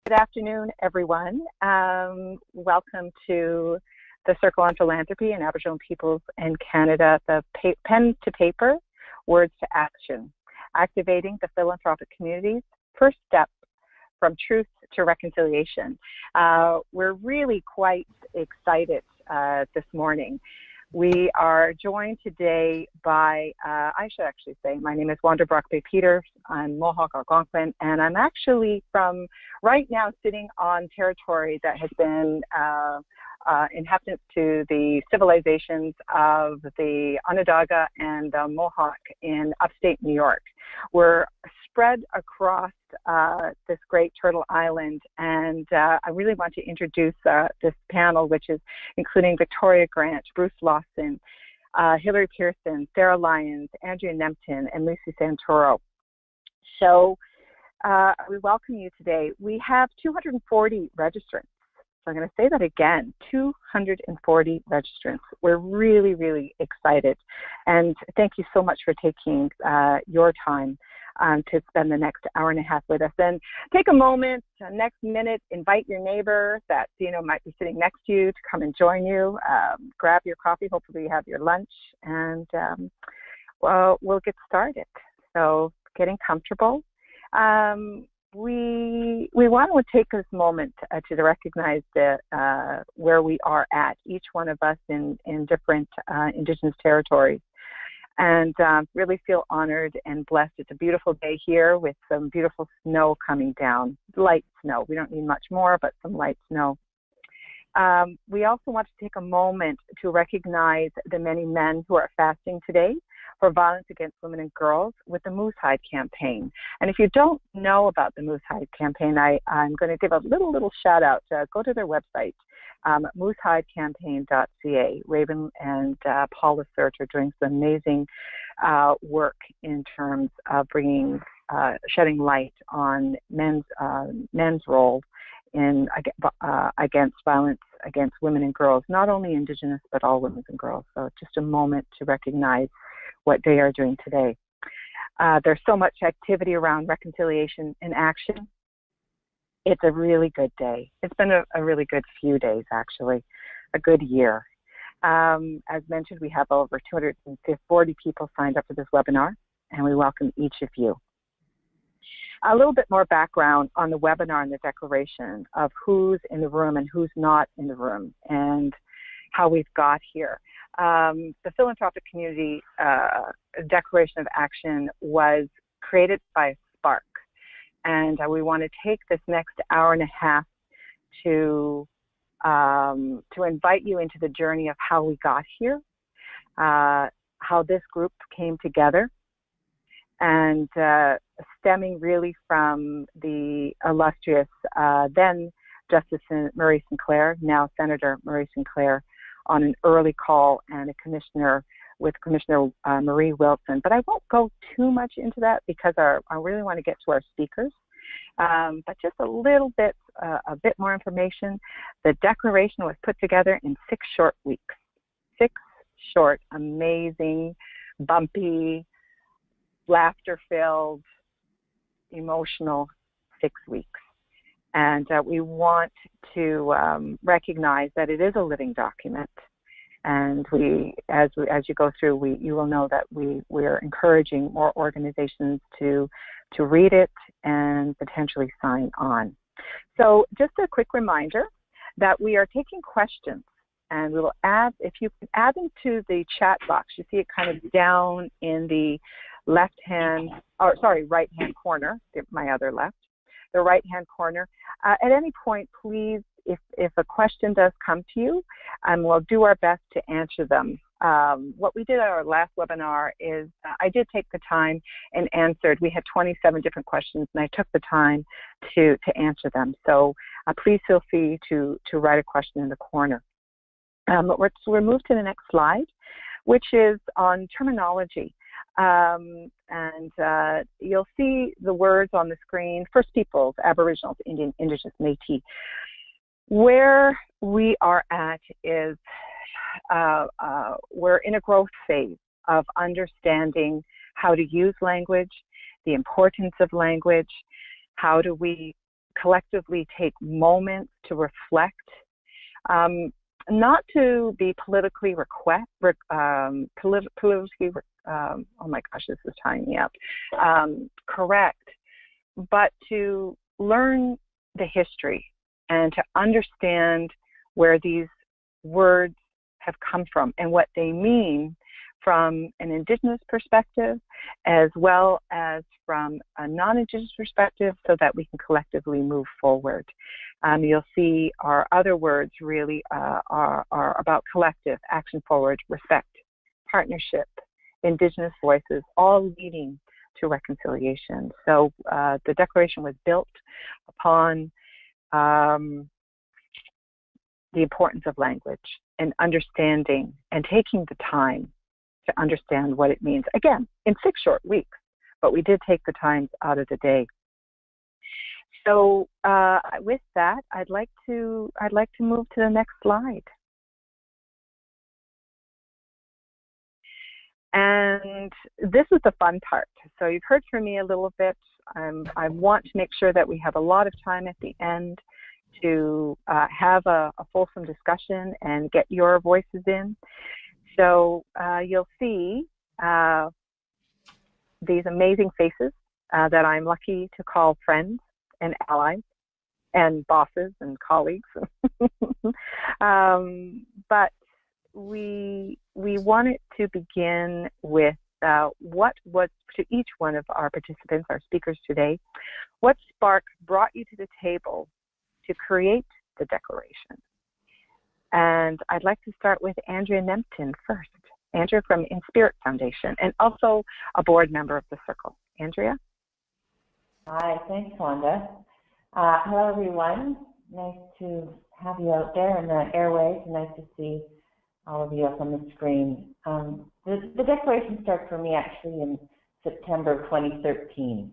Good afternoon, everyone. Welcome to the Circle on Philanthropy and Aboriginal Peoples in Canada, the Pen to Paper, Words to Action, activating the philanthropic community's first step from truth to reconciliation. We're really quite excited this morning. We are joined today by, I should actually say, my name is Wanda Brockbay-Peters. I'm Mohawk Algonquin, and I'm actually from right now sitting on territory that has been inhabitant to the civilizations of the Onondaga and the Mohawk in upstate New York. We're spread across this great Turtle Island, and I really want to introduce this panel, which is including Victoria Grant, Bruce Lawson, Hillary Pearson, Sarah Lyons, Andrea Nempton, and Lucy Santoro. So we welcome you today. We have 240 registrants. So I'm going to say that again, 240 registrants. We're really, really excited. And thank you so much for taking your time to spend the next hour and a half with us. And take a moment, next minute, invite your neighbor that might be sitting next to you to come and join you. Grab your coffee, hopefully you have your lunch, and well, we'll get started. So getting comfortable. We want to take this moment to recognize where we are at, each one of us in different Indigenous territories, and really feel honored and blessed. It's a beautiful day here with some beautiful snow coming down, light snow. We don't need much more, but some light snow. We also want to take a moment to recognize the many men who are fasting today for violence against women and girls with the Moose Hide campaign. And if you don't know about the Moose Hide campaign, I'm going to give a little shout out. Go to their website, moosehidecampaign.ca. Raven and Paula Search are doing some amazing work in terms of bringing, shedding light on men's role in against violence against women and girls, not only Indigenous, but all women and girls. So just a moment to recognize what they are doing today. There's so much activity around reconciliation and action. It's a really good day. It's been a really good few days, actually, a good year. As mentioned, we have over 240 people signed up for this webinar, and we welcome each of you. A little bit more background on the webinar and the declaration of who's in the room and who's not in the room, and how we've got here. The Philanthropic Community Declaration of Action was created by a spark, and we want to take this next hour and a half to invite you into the journey of how we got here, how this group came together, and stemming really from the illustrious then Justice Murray Sinclair, now Senator Murray Sinclair, on an early call, and a commissioner with Commissioner Marie Wilson. But I won't go too much into that because I really want to get to our speakers. But just a little bit, a bit more information. The declaration was put together in 6 short weeks. 6 short, amazing, bumpy, laughter-filled, emotional 6 weeks. And we want to recognize that it is a living document. And as you go through, you will know that we're encouraging more organizations to read it and potentially sign on. So just a quick reminder that we are taking questions, and we will add, if you can add them to the chat box. You see it kind of down in the right-hand corner, my other left. The right-hand corner. At any point, please, if a question does come to you, we'll do our best to answer them. What we did at our last webinar is I did take the time and answered. We had 27 different questions, and I took the time to answer them. So please feel free to write a question in the corner. But we'll move to the next slide, which is on terminology. You'll see the words on the screen: First Peoples, Aboriginals, Indian, Indigenous, Métis. Where we are at is we're in a growth phase of understanding how to use language, the importance of language, how do we collectively take moments to reflect, not to be politically oh my gosh, this is tying me up, correct, but to learn the history and to understand where these words have come from and what they mean from an Indigenous perspective as well as from a non-Indigenous perspective, so that we can collectively move forward. You'll see our other words really are about collective, action forward, respect, partnership, Indigenous voices, all leading to reconciliation. So the Declaration was built upon the importance of language and understanding and taking the time to understand what it means. Again, in 6 short weeks, but we did take the time out of the day. So with that, I'd like to move to the next slide. And this is the fun part. So you've heard from me a little bit. I want to make sure that we have a lot of time at the end to have a fulsome discussion and get your voices in. So you'll see these amazing faces that I'm lucky to call friends and allies and bosses and colleagues. But we wanted to begin with what was, to each one of our participants, our speakers today, what spark brought you to the table to create the Declaration? And I'd like to start with Andrea Nempton first. Andrea from Inspirit Foundation, and also a board member of the Circle. Andrea? Hi, thanks, Wanda. Hello, everyone. Nice to have you out there in the airwaves. Nice to see all of you up on the screen. The Declaration started for me actually in September of 2013,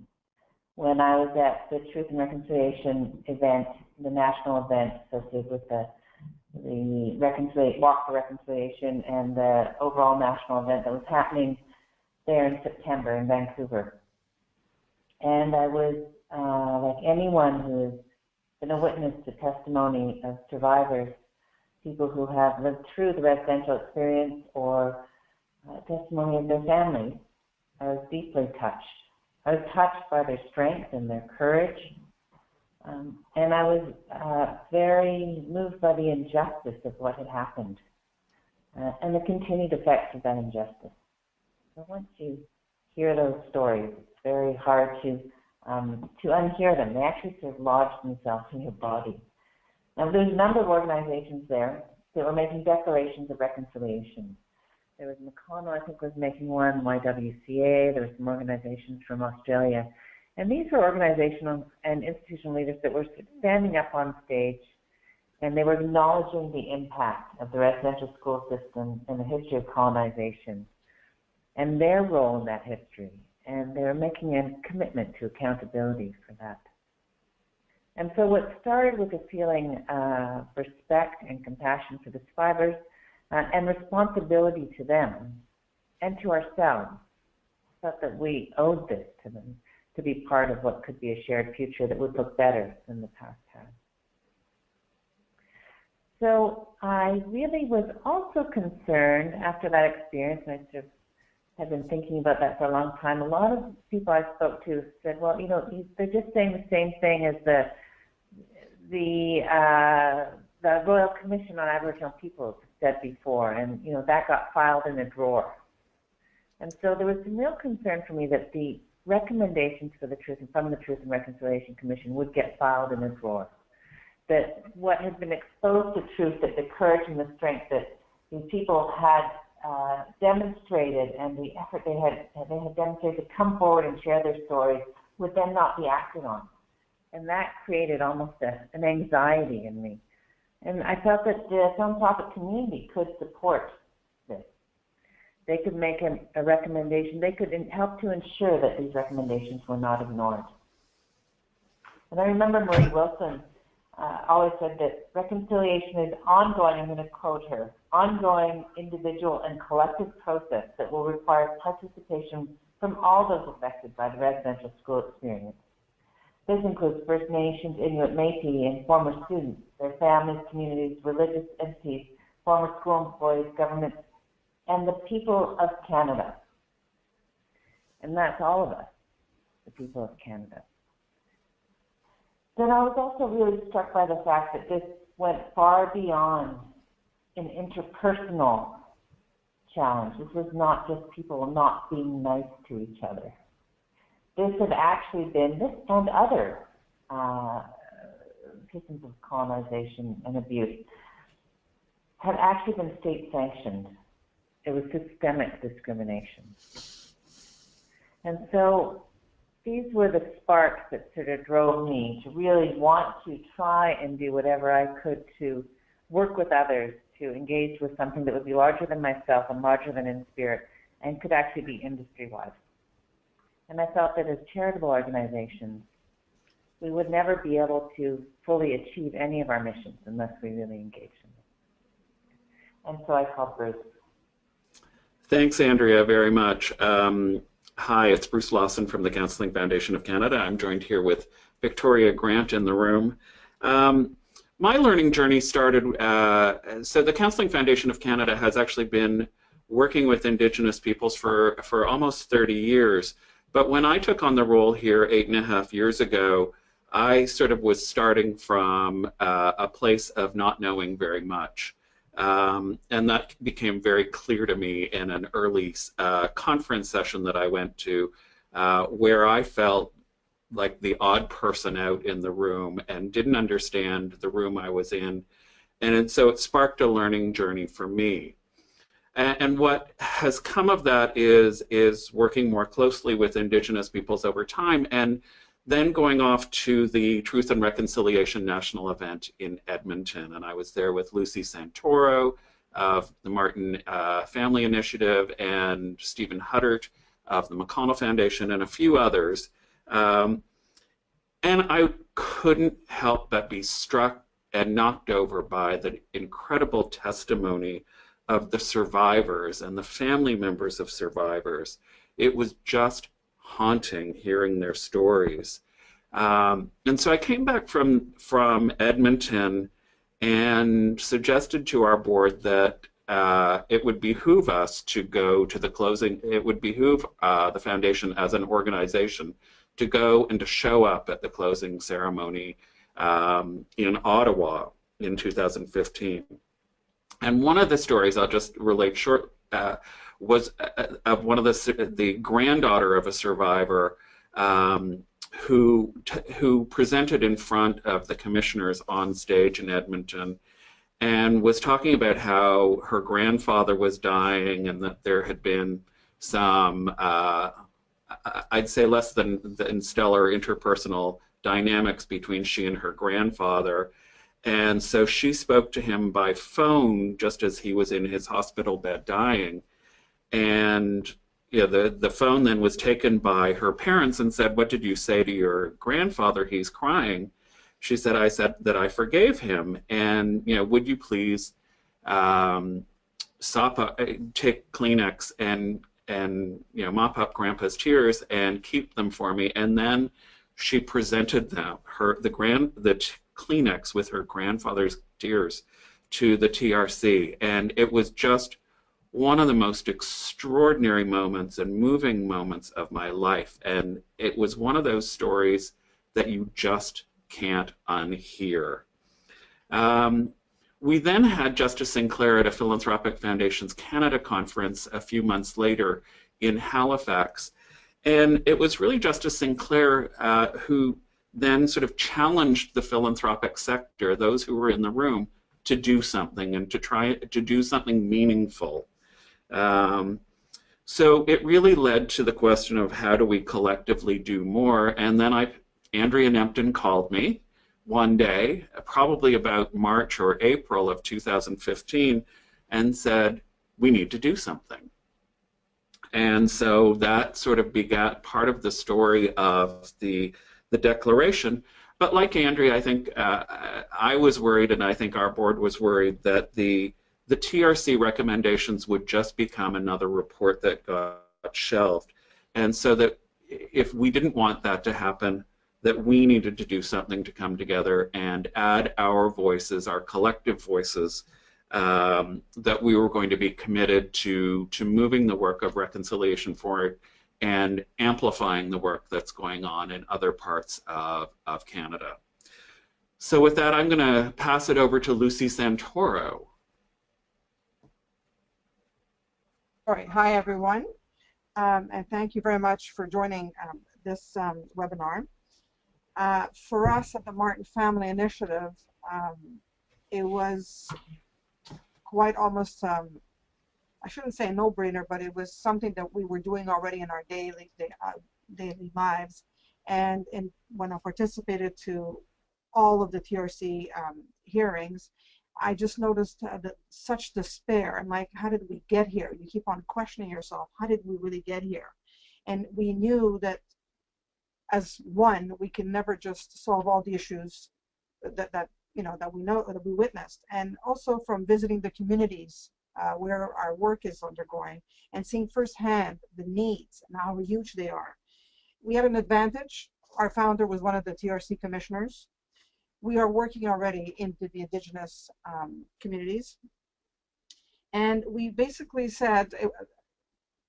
when I was at the Truth and Reconciliation event, the national event associated with the Walk for Reconciliation and the overall national event that was happening there in September in Vancouver. And I was, like anyone who has been a witness to testimony of survivors, people who have lived through the residential experience or testimony of their families, I was deeply touched. I was touched by their strength and their courage. And I was very moved by the injustice of what had happened and the continued effects of that injustice. So once you hear those stories, it's very hard to unhear them. They actually sort of lodge themselves in your body. Now, there's a number of organizations there that were making declarations of reconciliation. There was McConnell, I think, was making one, YWCA, there were some organizations from Australia. And these were organizational and institutional leaders that were standing up on stage, and they were acknowledging the impact of the residential school system and the history of colonization and their role in that history. And they were making a commitment to accountability for that. And so what started with a feeling of respect and compassion for the survivors and responsibility to them and to ourselves, felt that we owed this to them, to be part of what could be a shared future that would look better than the past has. So I really was also concerned after that experience, and I sort of had been thinking about that for a long time. A lot of people I spoke to said, well, you know, they're just saying the same thing as the Royal Commission on Aboriginal Peoples said before, and, you know, that got filed in a drawer. And so there was some real concern for me that the recommendations for from the Truth and Reconciliation Commission would get filed in a drawer. That what had been exposed to truth, that the courage and the strength that these people had demonstrated and the effort they had demonstrated to come forward and share their stories would then not be acted on. And that created almost an anxiety in me. And I felt that the philanthropic community could support this. They could make a recommendation. They could help to ensure that these recommendations were not ignored. And I remember Marie Wilson always said that reconciliation is ongoing, I'm going to quote her, ongoing individual and collective process that will require participation from all those affected by the residential school experience. This includes First Nations, Inuit, Métis, and former students, their families, communities, religious entities, former school employees, governments, and the people of Canada. And that's all of us, the people of Canada. Then I was also really struck by the fact that this went far beyond an interpersonal challenge. This was not just people not being nice to each other. This had actually been, this and other systems of colonization and abuse, had actually been state-sanctioned. It was systemic discrimination. And so these were the sparks that sort of drove me to really want to try and do whatever I could to work with others, to engage with something that would be larger than myself and larger than in spirit, and could actually be industry-wide. And I felt that as charitable organizations, we would never be able to fully achieve any of our missions unless we really engaged in them. And so I called Bruce. Thanks, Andrea, very much. Hi, it's Bruce Lawson from the Counseling Foundation of Canada. I'm joined here with Victoria Grant in the room. My learning journey started, so the Counseling Foundation of Canada has actually been working with Indigenous peoples for almost 30 years. But when I took on the role here 8.5 years ago, I sort of was starting from a place of not knowing very much. And that became very clear to me in an early conference session that I went to, where I felt like the odd person out in the room and didn't understand the room I was in. And so it sparked a learning journey for me. And what has come of that is working more closely with Indigenous peoples over time, and then going off to the Truth and Reconciliation National event in Edmonton. And I was there with Lucy Santoro of the Martin Family Initiative and Stephen Huddart of the McConnell Foundation and a few others. And I couldn't help but be struck and knocked over by the incredible testimony of the survivors and the family members of survivors. It was just haunting hearing their stories. And so I came back from Edmonton and suggested to our board that it would behoove us to go to the closing, it would behoove the foundation as an organization to go and to show up at the closing ceremony in Ottawa in 2015. And one of the stories I'll just relate short was of one of the granddaughter of a survivor who presented in front of the commissioners on stage in Edmonton and was talking about how her grandfather was dying and that there had been some, I'd say less than stellar interpersonal dynamics between she and her grandfather. And so she spoke to him by phone just as he was in his hospital bed dying. And the phone then was taken by her parents and said, "What did you say to your grandfather? He's crying." She said, "I said that I forgave him. And, would you please take Kleenex and mop up Grandpa's tears and keep them for me." And then she presented them, the Kleenex with her grandfather's tears to the TRC, and it was just one of the most extraordinary moments and moving moments of my life. And it was one of those stories that you just can't unhear. We then had Justice Sinclair at a Philanthropic Foundations Canada conference a few months later in Halifax, and it was really Justice Sinclair who then sort of challenged the philanthropic sector, those who were in the room, to do something and to try to do something meaningful. So it really led to the question of how do we collectively do more. And then Andrea Nempton called me one day, probably about March or April of 2015, and said, "We need to do something." And so that sort of begat part of the story of the declaration. But like Andrea, I think I was worried, and I think our board was worried, that the TRC recommendations would just become another report that got shelved. And so that if we didn't want that to happen, that we needed to do something to come together and add our voices, our collective voices, that we were going to be committed to moving the work of reconciliation forward and amplifying the work that's going on in other parts of Canada. So with that, I'm going to pass it over to Lucy Santoro. All right. Hi, everyone. And thank you very much for joining this webinar. For us at the Martin Family Initiative, it was quite almost, I shouldn't say a no-brainer, but it was something that we were doing already in our daily lives. And when I participated to all of the TRC hearings, I just noticed such despair and like, how did we get here? You keep on questioning yourself, how did we really get here? And we knew that as one, we can never just solve all the issues that we know, that we witnessed. And also from visiting the communities where our work is undergoing and seeing firsthand the needs and how huge they are. We had an advantage. Our founder was one of the TRC commissioners. We are working already into the Indigenous communities. And we basically said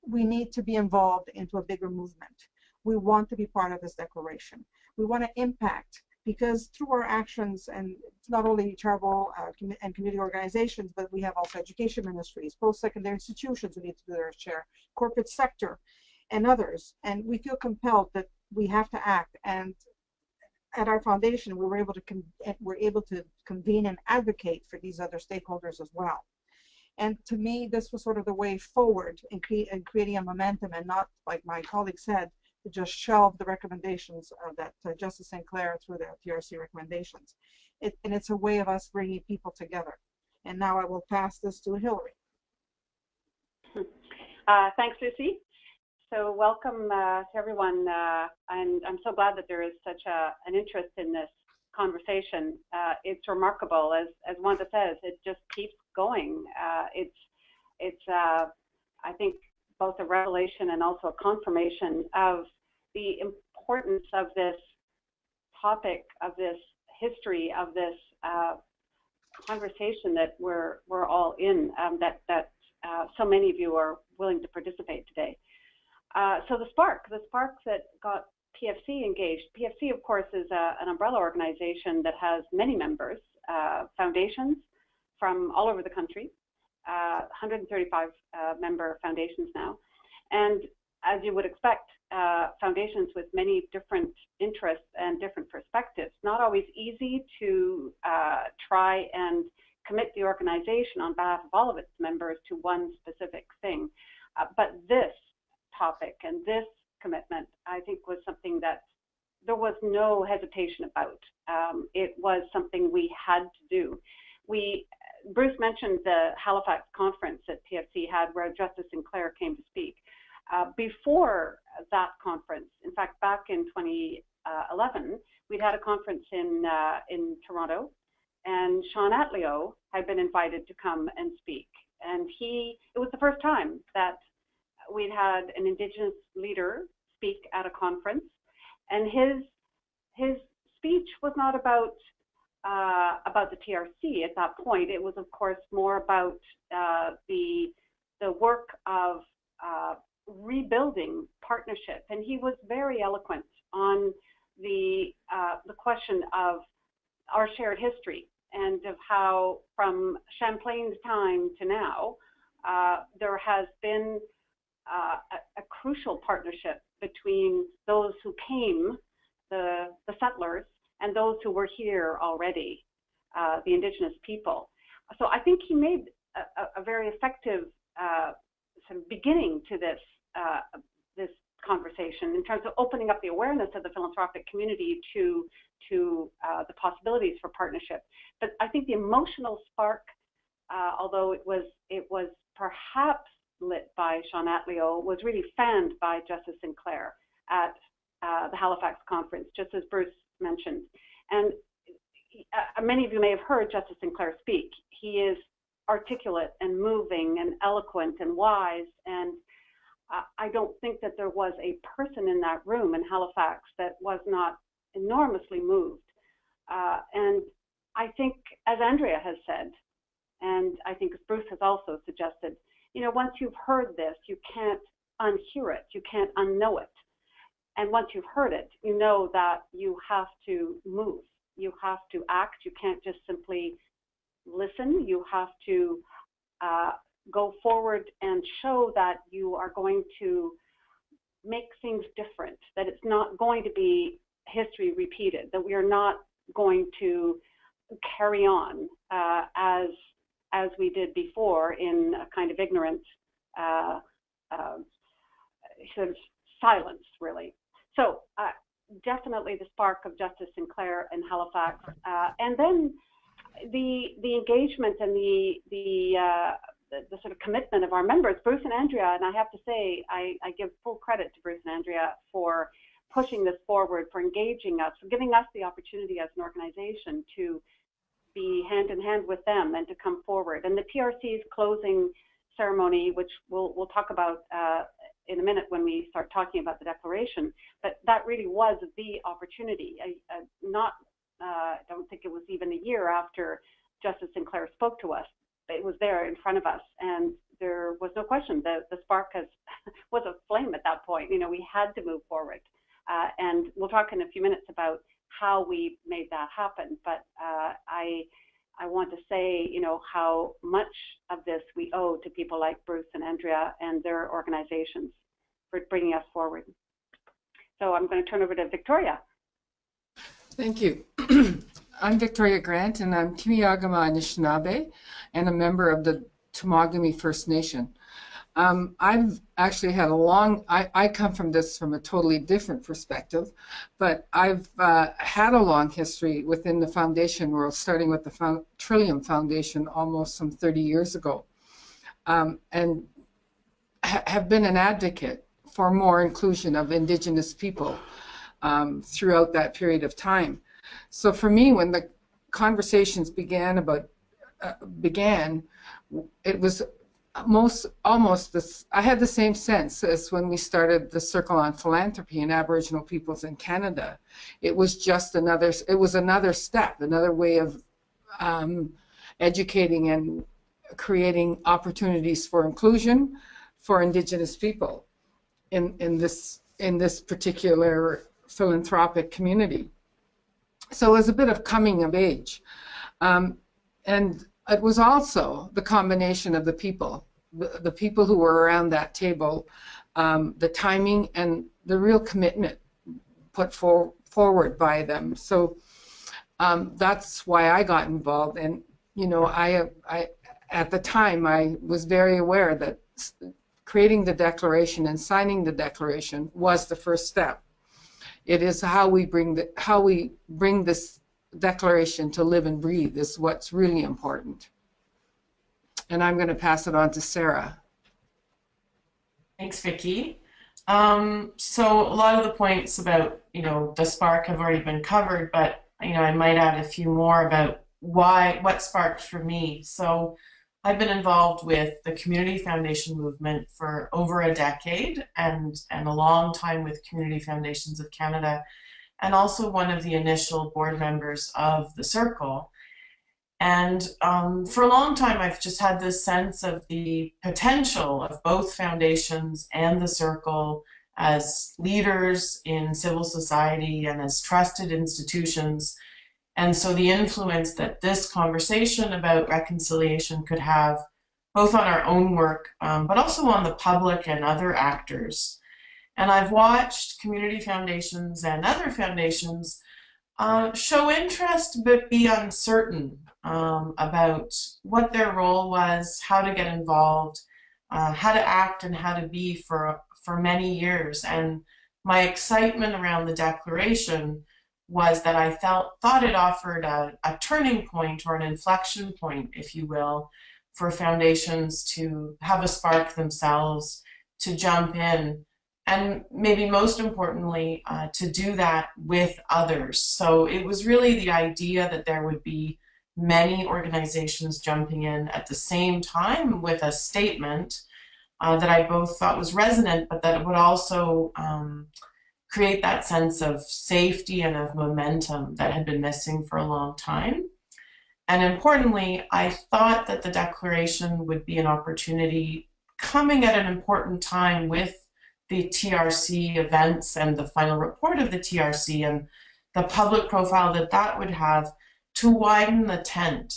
we need to be involved into a bigger movement. We want to be part of this declaration. We want to impact, because through our actions, and it's not only charitable and community organizations, but we have also education ministries, post-secondary institutions who need to do their share, corporate sector, and others. And we feel compelled that we have to act. And at our foundation, we're able to convene and advocate for these other stakeholders as well. And to me, this was sort of the way forward in creating a momentum, and not, like my colleague said, to just shelve the recommendations that Justice Sinclair through the TRC recommendations. And it's a way of us bringing people together. And now I will pass this to Hillary. Thanks, Lucy. So welcome to everyone. I'm so glad that there is such an interest in this conversation. It's remarkable, as Wanda says, it just keeps going. It's I think, both a revelation and also a confirmation of the importance of this topic, of this history, of this conversation that we're all in, that so many of you are willing to participate today. So the spark that got PFC engaged. PFC, of course, is an umbrella organization that has many members, foundations from all over the country, 135 member foundations now. And as you would expect, foundations with many different interests and different perspectives. Not always easy to try and commit the organization on behalf of all of its members to one specific thing. But this topic and this commitment, I think, was something that there was no hesitation about. It was something we had to do. Bruce mentioned the Halifax conference that PFC had where Justice Sinclair came to speak. Before that conference, in fact, back in 2011, we'd had a conference in Toronto, and Sean Atleo had been invited to come and speak. And it was the first time that we'd had an Indigenous leader speak at a conference, and his speech was not about the TRC at that point. It was, of course, more about the work of rebuilding partnership, and he was very eloquent on the question of our shared history and of how, from Champlain's time to now, there has been a crucial partnership between those who came, the settlers, and those who were here already, the Indigenous people. So I think he made a very effective sort of beginning to this conversation in terms of opening up the awareness of the philanthropic community to the possibilities for partnership. But I think the emotional spark, although it was perhaps lit by Sean Atleo, was really fanned by Justice Sinclair at the Halifax conference, just as Bruce mentioned. And many of you may have heard Justice Sinclair speak. He is articulate and moving and eloquent and wise, and I don't think that there was a person in that room in Halifax that was not enormously moved. And I think, as Andrea has said, and I think as Bruce has also suggested, once you've heard this, you can't unhear it, you can't unknow it. And once you've heard it, you know that you have to move, you have to act, you can't just simply listen, you have to go forward and show that you are going to make things different, that it's not going to be history repeated, that we are not going to carry on as we did before in a kind of ignorant sort of silence, really. So definitely the spark of Justice Sinclair in Halifax, and then the engagement and the sort of commitment of our members, Bruce and Andrea. And I have to say, I give full credit to Bruce and Andrea for pushing this forward, for engaging us, for giving us the opportunity as an organization to be hand in hand with them and to come forward. And the PRC's closing ceremony, which we'll talk about in a minute when we start talking about the declaration, but that really was the opportunity. I don't think it was even a year after Justice Sinclair spoke to us. It was there in front of us, and there was no question. The spark was a flame at that point. We had to move forward, and we'll talk in a few minutes about how we made that happen. But I want to say, how much of this we owe to people like Bruce and Andrea and their organizations for bringing us forward. So I'm going to turn over to Victoria. Thank you. I'm Victoria Grant, and I'm Kimiagama Anishinaabe and a member of the Temagami First Nation. I've actually had I come from this from a totally different perspective, but I've had a long history within the foundation world, starting with the Trillium Foundation almost some 30 years ago, and have been an advocate for more inclusion of Indigenous people throughout that period of time. So for me, when the conversations began, it was almost this. I had the same sense as when we started the Circle on Philanthropy and Aboriginal Peoples in Canada. It was just another step, another way of educating and creating opportunities for inclusion for Indigenous people in this particular philanthropic community. So it was a bit of coming of age. And it was also the combination of the people who were around that table, the timing and the real commitment put forward by them. So that's why I got involved. And I at the time I was very aware that creating the declaration and signing the declaration was the first step. It is how we bring this declaration to live and breathe is what's really important. And I'm going to pass it on to Sarah. Thanks, Vicki. So a lot of the points about the spark have already been covered, but I might add a few more about what sparked for me. So I've been involved with the Community Foundation movement for over a decade and a long time with Community Foundations of Canada, and also one of the initial board members of the Circle. And for a long time, I've just had this sense of the potential of both foundations and the Circle as leaders in civil society and as trusted institutions. And so the influence that this conversation about reconciliation could have, both on our own work, but also on the public and other actors. And I've watched community foundations and other foundations show interest but be uncertain about what their role was, how to get involved, how to act and how to be for many years. And my excitement around the declaration was that I thought it offered a turning point or an inflection point, if you will, for foundations to have a spark themselves, to jump in, and maybe most importantly, to do that with others. So it was really the idea that there would be many organizations jumping in at the same time with a statement that I both thought was resonant, but that it would also create that sense of safety and of momentum that had been missing for a long time. And importantly, I thought that the declaration would be an opportunity coming at an important time with the TRC events and the final report of the TRC and the public profile that that would have, to widen the tent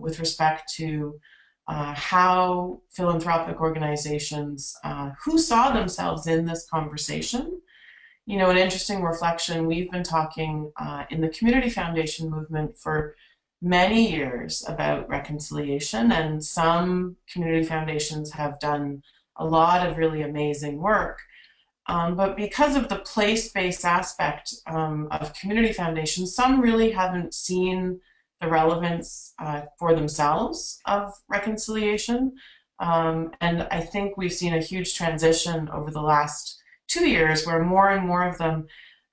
with respect to how philanthropic organizations who saw themselves in this conversation. You know, an interesting reflection, we've been talking in the Community Foundation movement for many years about reconciliation, and some community foundations have done a lot of really amazing work. But because of the place-based aspect of community foundations, some really haven't seen the relevance for themselves of reconciliation. And I think we've seen a huge transition over the last 2 years where more and more of them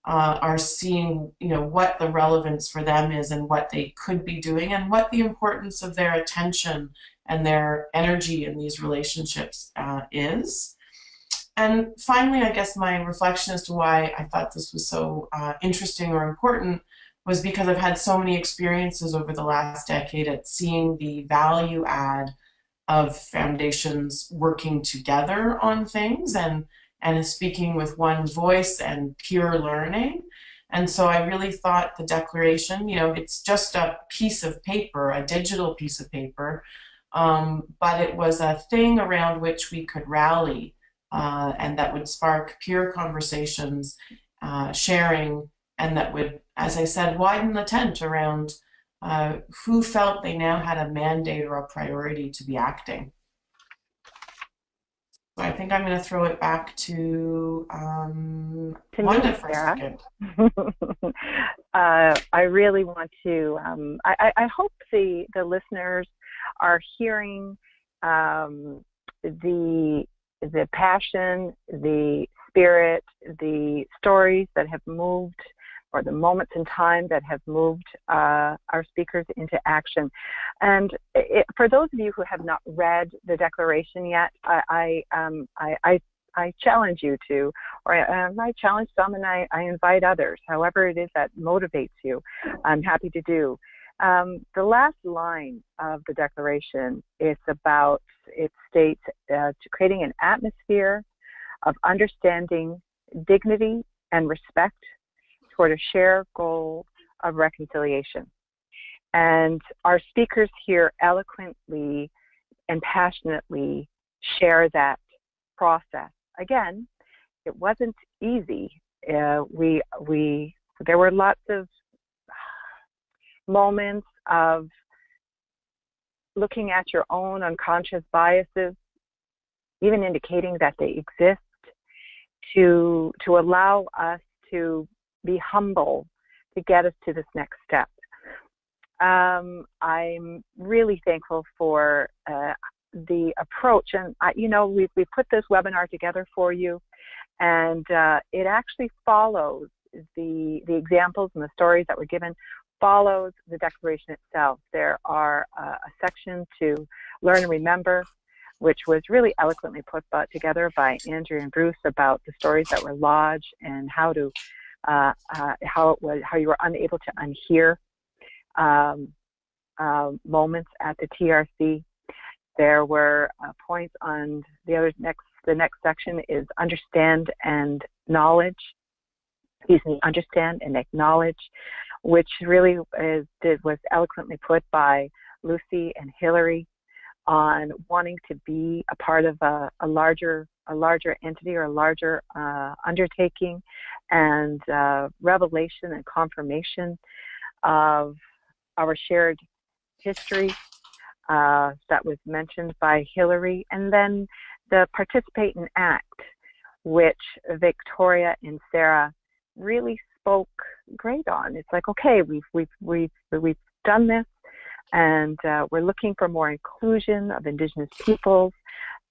are seeing, you know, what the relevance for them is and what they could be doing and what the importance of their attention and their energy in these relationships is. And finally, I guess my reflection as to why I thought this was so interesting or important was because I've had so many experiences over the last decade at seeing the value add of foundations working together on things and speaking with one voice and peer learning. And so I really thought the declaration, you know, it's just a piece of paper, a digital piece of paper, but it was a thing around which we could rally and that would spark peer conversations, sharing, and that would, as I said, widen the tent around who felt they now had a mandate or a priority to be acting. So I think I'm going to throw it back to Wanda for a second. I really want to, I hope the listeners are hearing the passion, the spirit, the stories that have moved, or the moments in time that have moved our speakers into action. And for those of you who have not read the declaration yet, I challenge you to, or I challenge some and I invite others, however it is that motivates you, I'm happy to do. The last line of the declaration, it states creating an atmosphere of understanding, dignity, and respect toward a shared goal of reconciliation. And our speakers here eloquently and passionately share that process. Again, it wasn't easy. There were lots of moments of looking at your own unconscious biases, even indicating that they exist, to allow us to be humble to get us to this next step. I'm really thankful for the approach, and we put this webinar together for you, and it actually follows the examples and the stories that were given, follows the declaration itself. There are a section to learn and remember, which was really eloquently put together by Andrew and Bruce about the stories that were lodged and how you were unable to unhear moments at the TRC. There were points on the next section is understand and acknowledge, which really was eloquently put by Lucy and Hillary on wanting to be a part of a larger entity or a larger undertaking, and revelation and confirmation of our shared history that was mentioned by Hillary, and then the participate and act, which Victoria and Sarah really spoke great on. It's like, okay, we've done this, and we're looking for more inclusion of Indigenous peoples,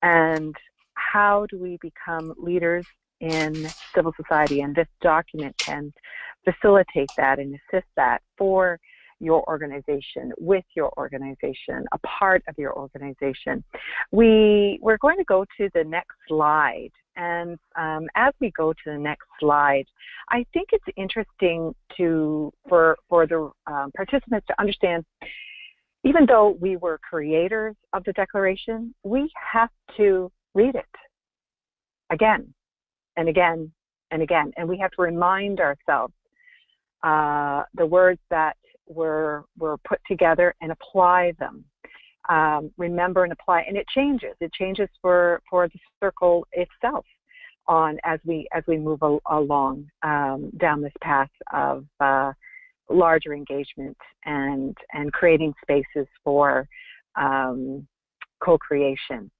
and how do we become leaders in civil society? And this document can facilitate that and assist that for your organization, with your organization, a part of your organization. We're going to go to the next slide, And as we go to the next slide, I think it's interesting for the participants to understand, even though we were creators of the Declaration, we have to read it again and again and again. And we have to remind ourselves the words that were put together and apply them. Remember and apply, and it changes. It changes for the circle itself as we move along down this path of larger engagement and creating spaces for co-creation.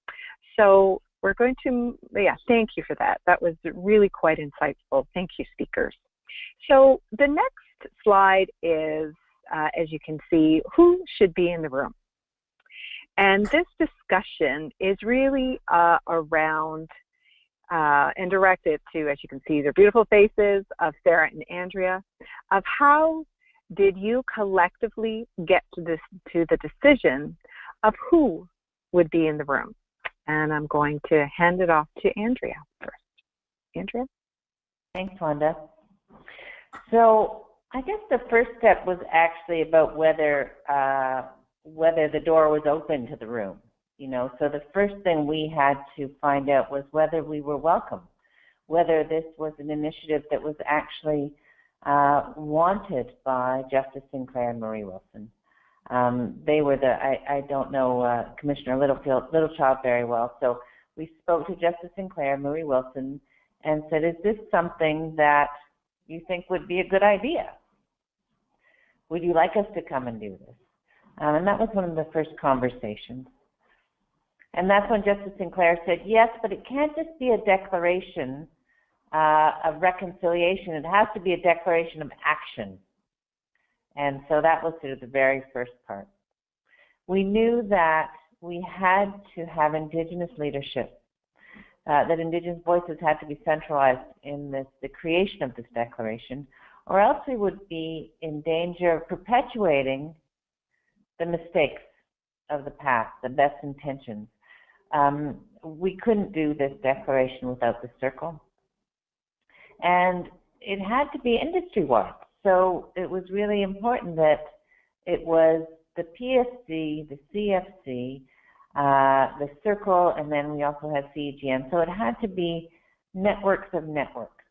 So we're going to, thank you for that. That was really quite insightful. Thank you, speakers. So the next slide is, as you can see, who should be in the room. And this discussion is really around and directed to, as you can see, the beautiful faces of Sarah and Andrea, of how did you collectively get to the decision of who would be in the room. And I'm going to hand it off to Andrea first. Andrea? Thanks, Wanda. So I guess the first step was actually about whether the door was open to the room. So the first thing we had to find out was whether we were welcome, whether this was an initiative that was actually wanted by Justice Sinclair and Marie Wilson. They were I don't know Commissioner Littlechild very well, so we spoke to Justice Sinclair and Marie Wilson and said, is this something that you think would be a good idea? Would you like us to come and do this? And that was one of the first conversations. And that's when Justice Sinclair said, yes, but it can't just be a declaration of reconciliation. It has to be a declaration of action. And so that was sort of the very first part. We knew that we had to have Indigenous leadership, that Indigenous voices had to be centralized in the creation of this declaration, or else we would be in danger of perpetuating the mistakes of the past, the best intentions. We couldn't do this declaration without the circle. And it had to be industry-wide. So it was really important that it was the PFC, the CFC, the circle, and then we also had CEGN. So it had to be networks of networks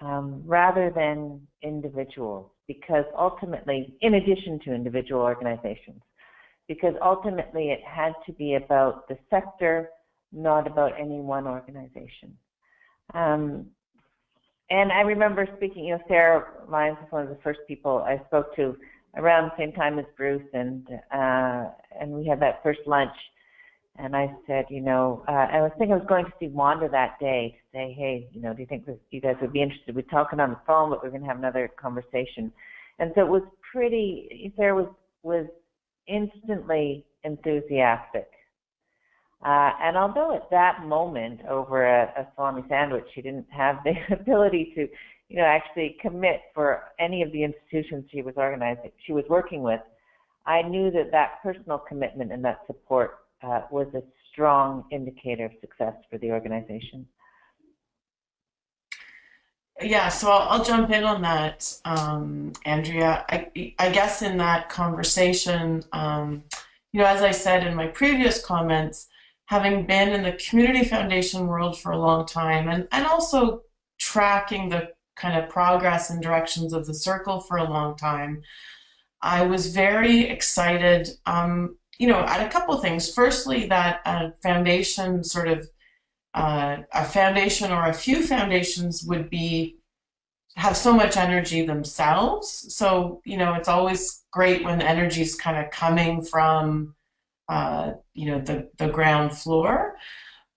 rather than individuals, because ultimately, in addition to individual organizations, because ultimately it had to be about the sector, not about any one organization. And I remember speaking, Sarah Lyons was one of the first people I spoke to around the same time as Bruce, and we had that first lunch. And I said, I was thinking I was going to see Wanda that day to say, hey, do you think that you guys would be interested? We're talking on the phone, but we're going to have another conversation. And so it was Sarah was instantly enthusiastic. And although at that moment, over a salami sandwich, she didn't have the ability to, actually commit for any of the institutions she was working with, I knew that personal commitment and that support was a strong indicator of success for the organization. Yeah, so I'll jump in on that, Andrea. I guess in that conversation, as I said in my previous comments, having been in the community foundation world for a long time and also tracking the kind of progress and directions of the circle for a long time, I was very excited, at a couple of things. Firstly, that a foundation a foundation or a few foundations would have so much energy themselves. So, it's always great when the energy is kind of coming from, the ground floor,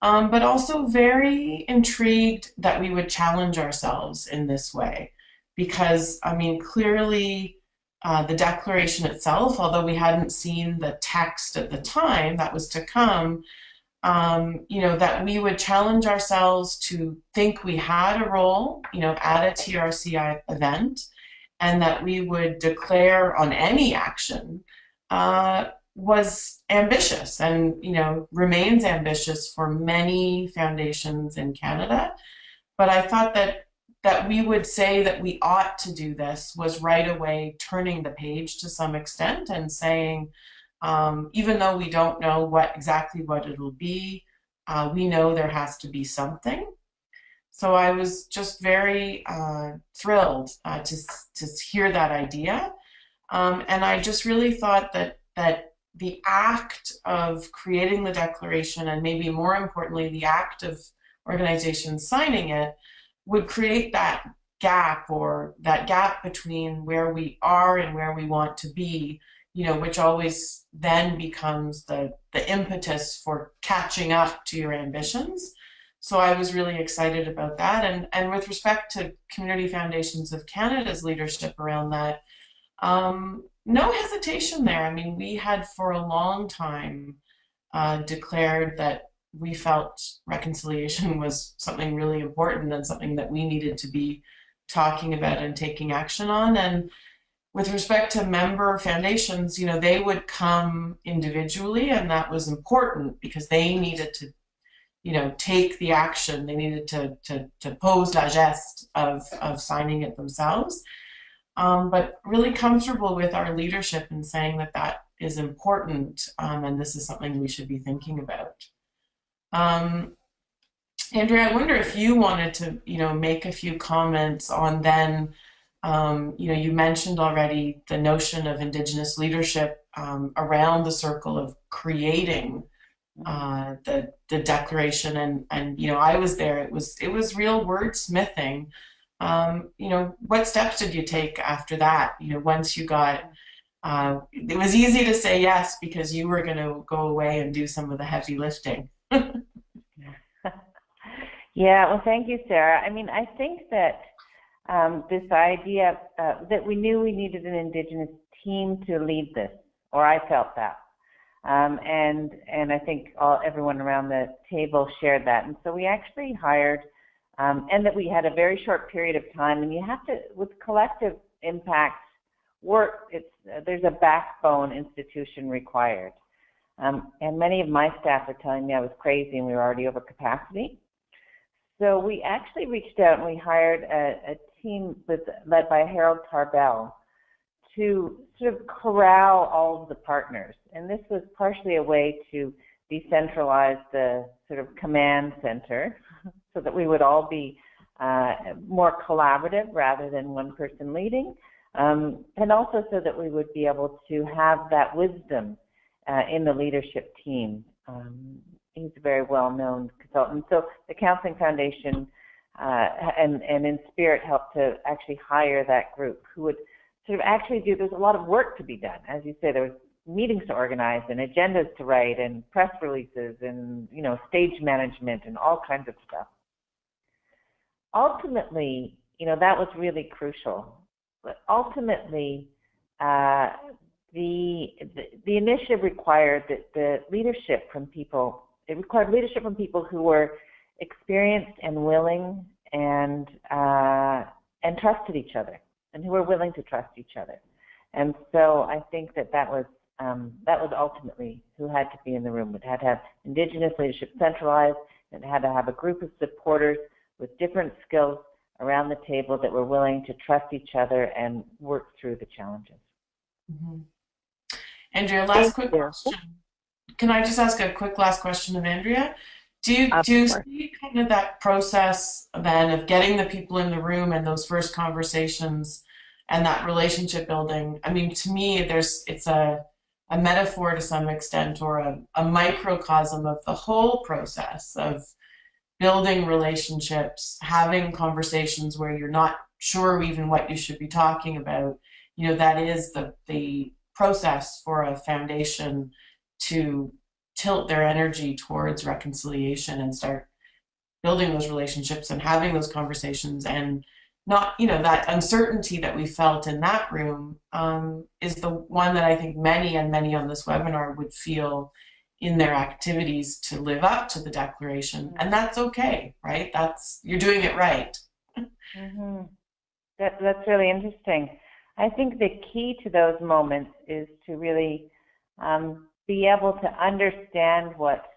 but also very intrigued that we would challenge ourselves in this way. Because, clearly the declaration itself, although we hadn't seen the text at the time that was to come, that we would challenge ourselves to think we had a role, at a TRCI event, and that we would declare on any action was ambitious and, remains ambitious for many foundations in Canada. But I thought that we would say that we ought to do this was right away turning the page to some extent and saying, even though we don't know exactly what it'll be, we know there has to be something. So I was just very thrilled to hear that idea. And I just really thought that the act of creating the declaration, and maybe more importantly, the act of organizations signing it, would create that gap, or that gap between where we are and where we want to be, which always then becomes the impetus for catching up to your ambitions. So I was really excited about that. And with respect to Community Foundations of Canada's leadership around that, no hesitation there. I mean, we had for a long time declared that we felt reconciliation was something really important and something that we needed to be talking about and taking action on. And with respect to member foundations, they would come individually, and that was important because they needed to, take the action. They needed to pose la geste of signing it themselves. But really comfortable with our leadership in saying that is important, and this is something we should be thinking about. Andrea, I wonder if you wanted to, make a few comments on then, you mentioned already the notion of Indigenous leadership around the circle of creating the declaration, and I was there. It was real wordsmithing. What steps did you take after that? Once you got, it was easy to say yes because you were going to go away and do some of the heavy lifting. Yeah, well, thank you, Sarah. I mean, I think that this idea that we knew we needed an Indigenous team to lead this, or I felt that. And I think everyone around the table shared that. And so we actually hired, and that we had a very short period of time, and you have to, with collective impact work, there's a backbone institution required. And many of my staff were telling me I was crazy and we were already over capacity. So we actually reached out and we hired a team led by Harold Tarbell to sort of corral all of the partners. And this was partially a way to decentralize the sort of command center so that we would all be more collaborative rather than one person leading, and also so that we would be able to have that wisdom in the leadership team. He's a very well-known consultant. So the Counseling Foundation and in spirit helped to actually hire that group who would sort of actually there's a lot of work to be done. As you say, there was meetings to organize and agendas to write and press releases and, stage management and all kinds of stuff. Ultimately, that was really crucial. But ultimately, the initiative required the leadership from people. It required leadership from people who were experienced and willing and trusted each other, and who were willing to trust each other. And so I think that was ultimately who had to be in the room. It had to have Indigenous leadership centralized, and it had to have a group of supporters with different skills around the table that were willing to trust each other and work through the challenges. Mm-hmm. Andrea, last quick question. Can I just ask a quick last question of Andrea? Do you see kind of that process then of getting the people in the room and those first conversations and that relationship building? I mean, to me, it's a metaphor to some extent, or a microcosm of the whole process of building relationships, having conversations where you're not sure even what you should be talking about. That is the process for a foundation to tilt their energy towards reconciliation and start building those relationships and having those conversations. And not, that uncertainty that we felt in that room is the one that I think many on this webinar would feel in their activities to live up to the declaration. And that's okay, right? You're doing it right. Mm-hmm. That's really interesting. I think the key to those moments is to really be able to understand what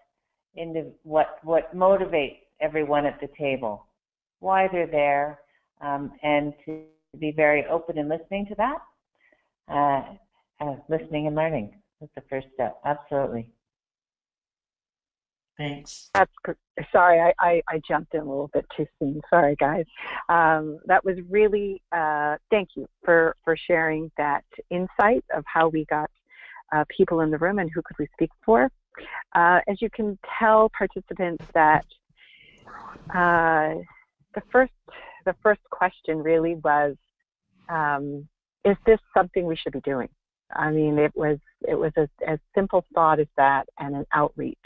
motivates everyone at the table, why they're there, and to be very open and listening to that. Listening and learning is the first step. Absolutely. Thanks. Sorry, I jumped in a little bit too soon. Sorry, guys. That was really, thank you for sharing that insight of how we got people in the room and who could we speak for. As you can tell, participants, that the first question really was, is this something we should be doing? I mean, it was as simple thought as that, and an outreach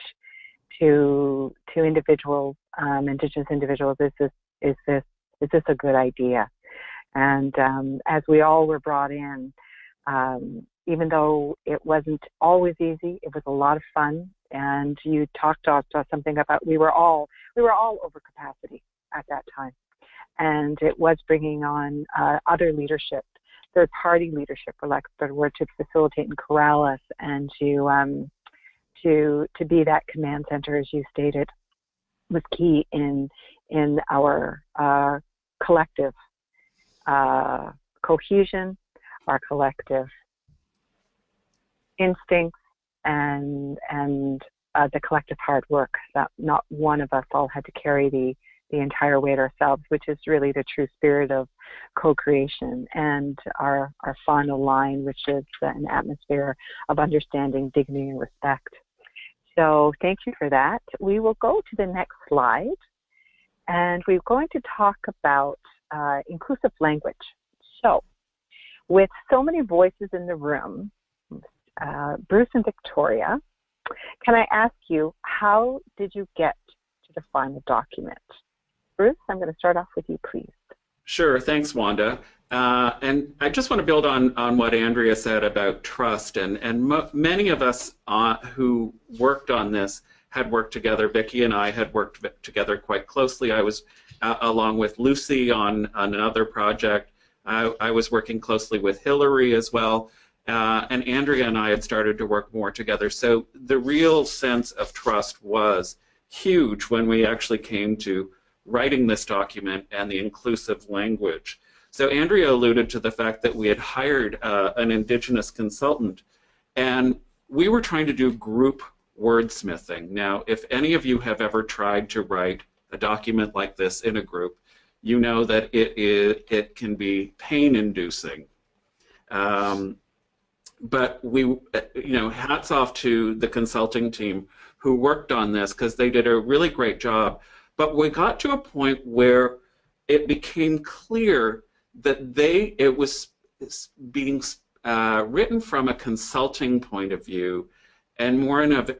to individuals, Indigenous individuals. Is this a good idea? And as we all were brought in, even though it wasn't always easy, it was a lot of fun. And you talked to us something about we were all over capacity at that time, and it was bringing on other leadership, third-party leadership, for lack of a better word, to facilitate and corral us, and to be that command center, as you stated, was key in our collective cohesion, our collective instincts, and the collective hard work, that not one of us all had to carry the entire weight ourselves, which is really the true spirit of co-creation, and our final line, which is an atmosphere of understanding, dignity, and respect. So thank you for that. We will go to the next slide, and we're going to talk about inclusive language. So with so many voices in the room, Bruce and Victoria, can I ask you, how did you get to the final document? Bruce, I'm going to start off with you, please. Sure, thanks, Wanda. And I just want to build on what Andrea said about trust. And many of us who worked on this had worked together. Vicki and I had worked together quite closely. I was, along with Lucy, on another project. I was working closely with Hillary as well. And Andrea and I had started to work more together. So the real sense of trust was huge when we actually came to writing this document and the inclusive language. So Andrea alluded to the fact that we had hired an Indigenous consultant, and we were trying to do group wordsmithing. Now, if any of you have ever tried to write a document like this in a group, you know that it can be pain-inducing. But we, hats off to the consulting team who worked on this, because they did a really great job. But we got to a point where it became clear that it was being written from a consulting point of view, and more of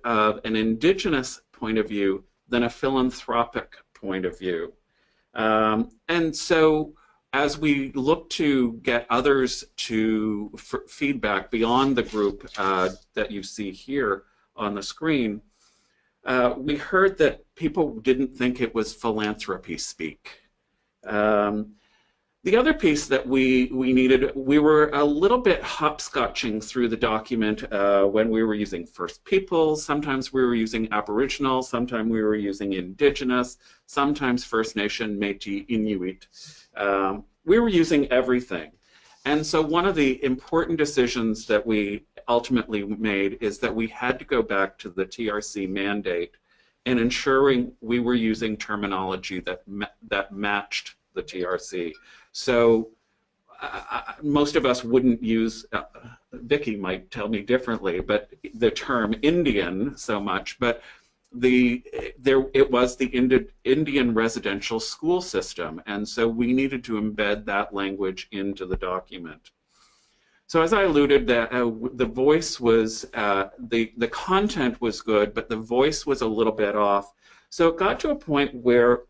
an Indigenous point of view than a philanthropic point of view. And so as we look to get others to feedback beyond the group that you see here on the screen, we heard that people didn't think it was philanthropy speak. The other piece that we needed, we were a little bit hopscotching through the document when we were using First Peoples. Sometimes we were using Aboriginal, sometimes we were using Indigenous, sometimes First Nation, Métis, Inuit. We were using everything. And so one of the important decisions that we ultimately made is that we had to go back to the TRC mandate and ensuring we were using terminology that matched the TRC. So most of us wouldn't use, Vicki might tell me differently, but the term Indian so much, but it was the Indian residential school system, and so we needed to embed that language into the document. So as I alluded, the voice was, the content was good, but the voice was a little bit off. So it got to a point where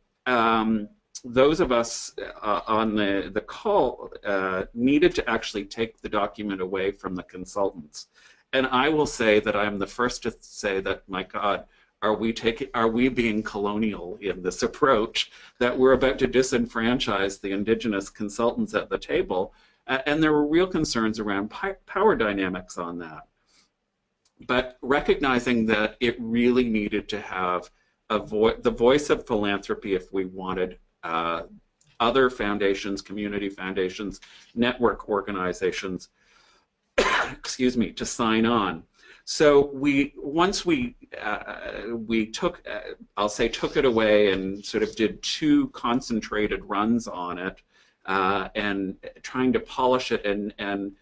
those of us on the call needed to actually take the document away from the consultants. And I will say that I'm the first to say that, my God, are we being colonial in this approach, that we're about to disenfranchise the Indigenous consultants at the table? And there were real concerns around power dynamics on that. but recognizing that it really needed to have the voice of philanthropy if we wanted other foundations, community foundations, network organizations, excuse me, to sign on. So once we took, I'll say, took it away and sort of did 2 concentrated runs on it, and trying to polish it and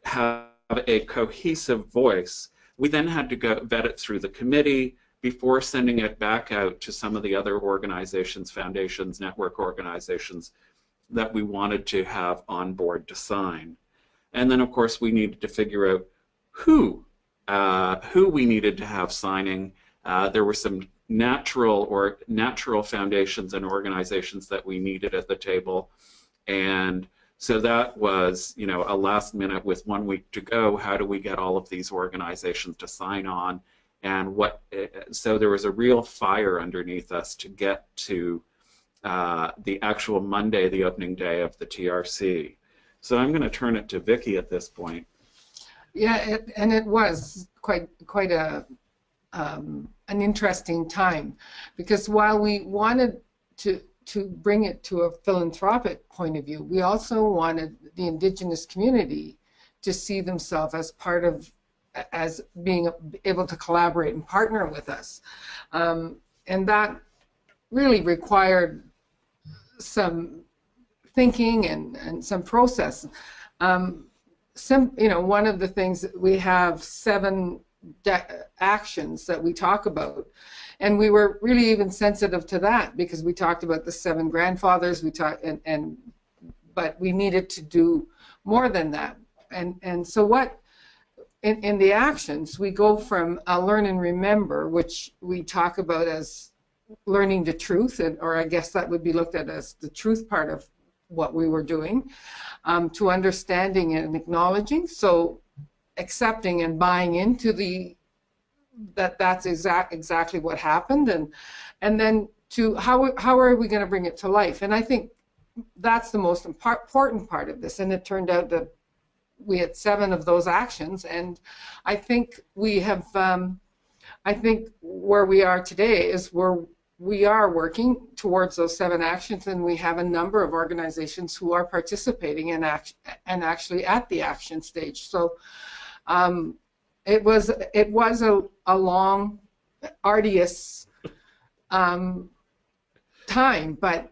have a cohesive voice. We then had to go vet it through the committee before sending it back out to some of the other organizations, foundations, network organizations that we wanted to have on board to sign. And then, of course, we needed to figure out who we needed to have signing. There were some natural foundations and organizations that we needed at the table, and so that was, you know, a last minute with 1 week to go. How do we get all of these organizations to sign on? And so there was a real fire underneath us to get to the actual Monday, the opening day of the TRC. So I'm going to turn it to Vicki at this point. Yeah, and it was quite an interesting time, because while we wanted to bring it to a philanthropic point of view, we also wanted the Indigenous community to see themselves as part of, as being able to collaborate and partner with us. And that really required some thinking and some process. You know, one of the things, we have 7 actions that we talk about, and we were really even sensitive to that, because we talked about the 7 grandfathers, but we needed to do more than that. And so what, in the actions, we go from learn and remember, which we talk about as learning the truth, or I guess that would be looked at as the truth part of what we were doing, to understanding and acknowledging, so accepting and buying into that's exactly what happened, and then to how are we going to bring it to life. And I think that's the most important part of this, and it turned out that we had 7 of those actions, and I think we have, I think where we are today is where we are working towards those 7 actions, and we have a number of organizations who are participating and actually at the action stage. So it was a long, arduous time, but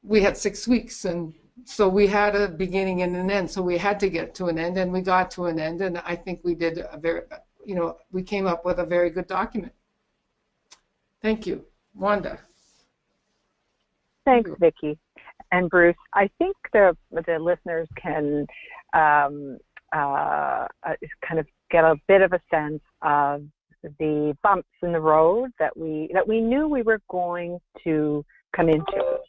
we had 6 weeks, and so we had a beginning and an end. So we had to get to an end, and we got to an end, and I think we did a very, you know, we came up with a very good document. Thank you. Wanda. Thanks, Vicki. And Bruce, I think the listeners can kind of get a bit of a sense of the bumps in the road that we knew we were going to come into.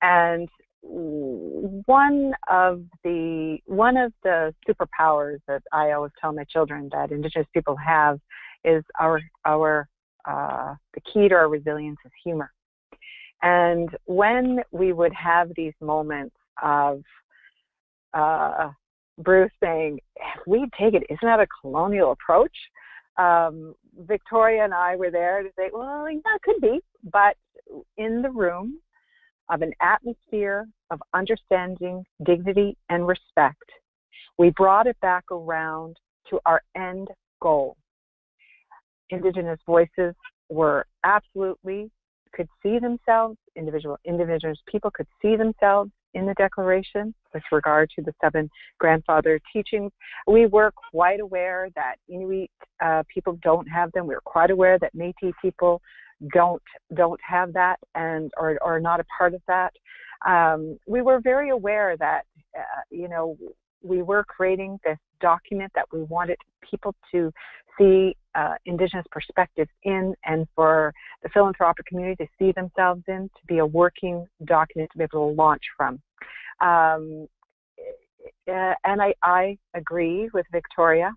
And one of the superpowers that I always tell my children that Indigenous people have is the key to our resilience is humor. And when we would have these moments of Bruce saying, if we take it, isn't that a colonial approach? Victoria and I were there to say, well, yeah, it could be, but in the room of an atmosphere of understanding, dignity, and respect, we brought it back around to our end goal. Indigenous voices were absolutely, could see themselves, Indigenous people could see themselves in the Declaration with regard to the 7 grandfather teachings. We were quite aware that Inuit people don't have them. We were quite aware that Métis people don't have that and are not a part of that. We were very aware that, you know, we were creating this document that we wanted people to see Indigenous perspectives in, and for the philanthropic community to see themselves in, to be a working document to be able to launch from. And I agree with Victoria.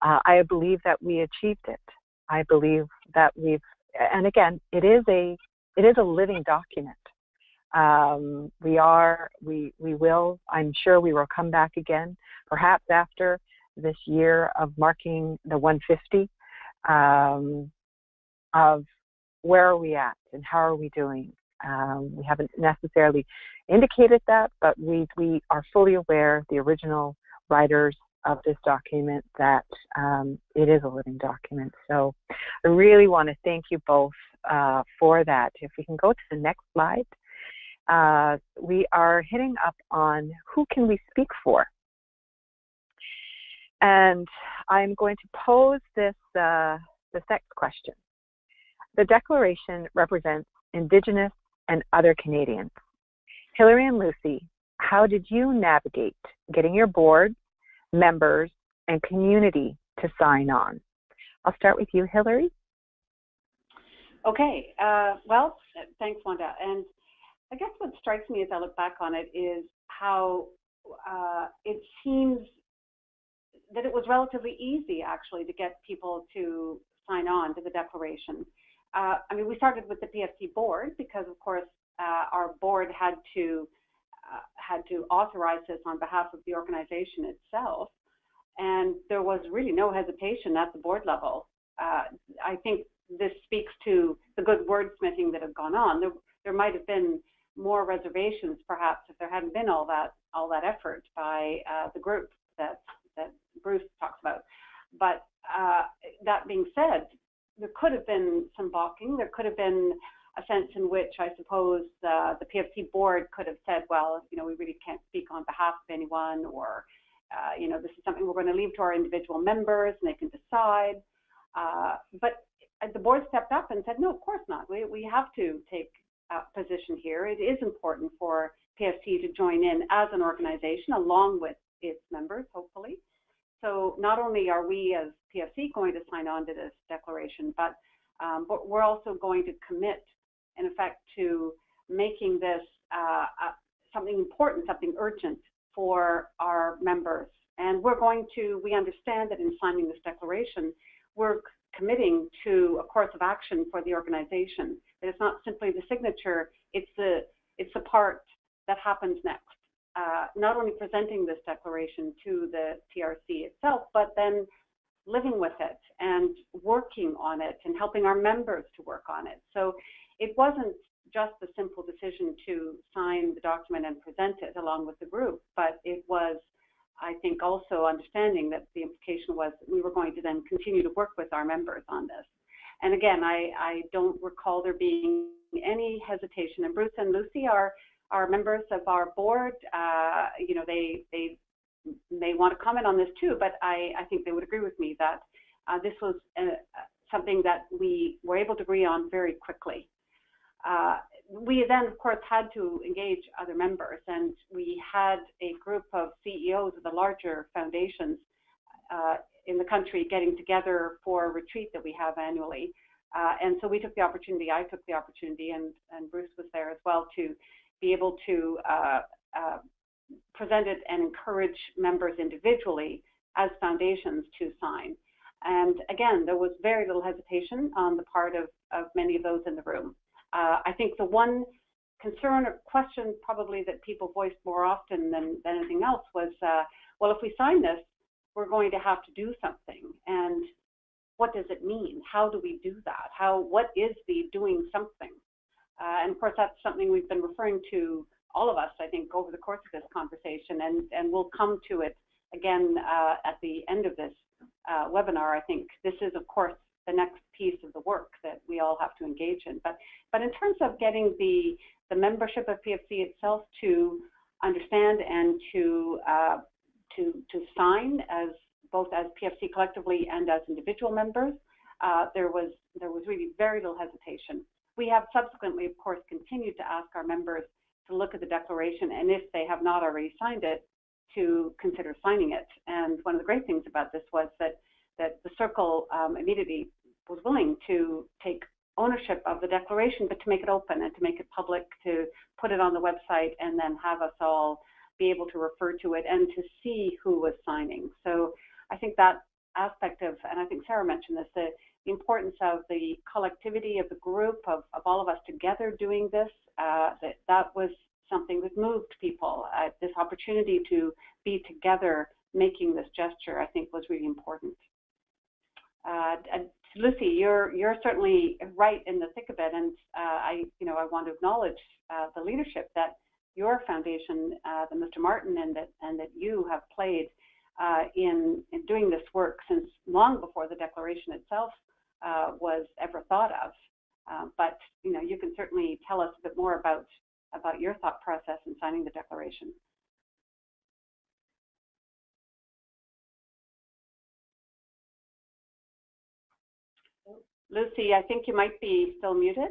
I believe that we achieved it. I believe that and again, it is a living document. We will, I'm sure we will come back again, perhaps after this year of marking the 150 of where are we at and how are we doing. We haven't necessarily indicated that, but we are fully aware, the original writers of this document, that it is a living document. So I really want to thank you both for that. If we can go to the next slide. We are hitting up on who can we speak for. And I'm going to pose this next question. The Declaration represents Indigenous and other Canadians. Hillary and Lucy, how did you navigate getting your board, members, and community to sign on? I'll start with you, Hillary. Okay, well, thanks, Wanda. And I guess what strikes me as I look back on it is how it seems that it was relatively easy, actually, to get people to sign on to the Declaration. I mean, we started with the PFC board because, of course, our board had to authorize this on behalf of the organization itself, and there was really no hesitation at the board level. I think this speaks to the good wordsmithing that had gone on. There might have been more reservations, perhaps, if there hadn't been all that effort by the group that Bruce talks about. But that being said, there could have been some balking. There could have been a sense in which I suppose the PFC board could have said, well, you know, we really can't speak on behalf of anyone, or you know, this is something we're going to leave to our individual members and they can decide. But the board stepped up and said, no, of course not. We have to take a position here. It is important for PFC to join in as an organization along with its members, hopefully. So not only are we as PFC going to sign on to this declaration, but we're also going to commit, in effect, to making this something important, something urgent for our members. And we understand that in signing this declaration, we're committing to a course of action for the organization. That it's not simply the signature, it's the part that happens next. Not only presenting this declaration to the TRC itself, but then living with it and working on it and helping our members to work on it. So it wasn't just a simple decision to sign the document and present it along with the group, but it was, I think, also understanding that the implication was that we were going to then continue to work with our members on this. And again, I don't recall there being any hesitation. And Bruce and Lucy are members of our board. You know, they may want to comment on this too, but I think they would agree with me that this was something that we were able to agree on very quickly. We then, of course, had to engage other members, and we had a group of CEOs of the larger foundations in the country getting together for a retreat that we have annually. And so we took the opportunity, I took the opportunity, and Bruce was there as well, to be able to present it and encourage members individually as foundations to sign. And again, there was very little hesitation on the part of many of those in the room. I think the one concern or question probably that people voiced more often than anything else was, well, if we sign this, we're going to have to do something. And what does it mean? How do we do that? What is the doing something? And of course, that's something we've been referring to, all of us, I think, over the course of this conversation, and we'll come to it again at the end of this webinar. I think this is, of course, the next piece of the work that we all have to engage in. But in terms of getting the membership of PFC itself to understand and to sign as both as PFC collectively and as individual members, there was really very little hesitation. We have subsequently, of course, continued to ask our members to look at the declaration, and if they have not already signed it, to consider signing it. And one of the great things about this was that the Circle immediately was willing to take ownership of the declaration, but to make it open and to make it public, to put it on the website, and then have us all be able to refer to it and to see who was signing. So I think that aspect of, and I think Sarah mentioned this, the importance of the collectivity of the group, of all of us together doing this, that was something that moved people. This opportunity to be together making this gesture, I think, was really important. Lucy, you're certainly right in the thick of it, and I want to acknowledge the leadership that your foundation, that Mr. Martin, and that you have played in doing this work since long before the declaration itself was ever thought of. But you can certainly tell us a bit more about your thought process in signing the declaration. Lucy, I think you might be still muted.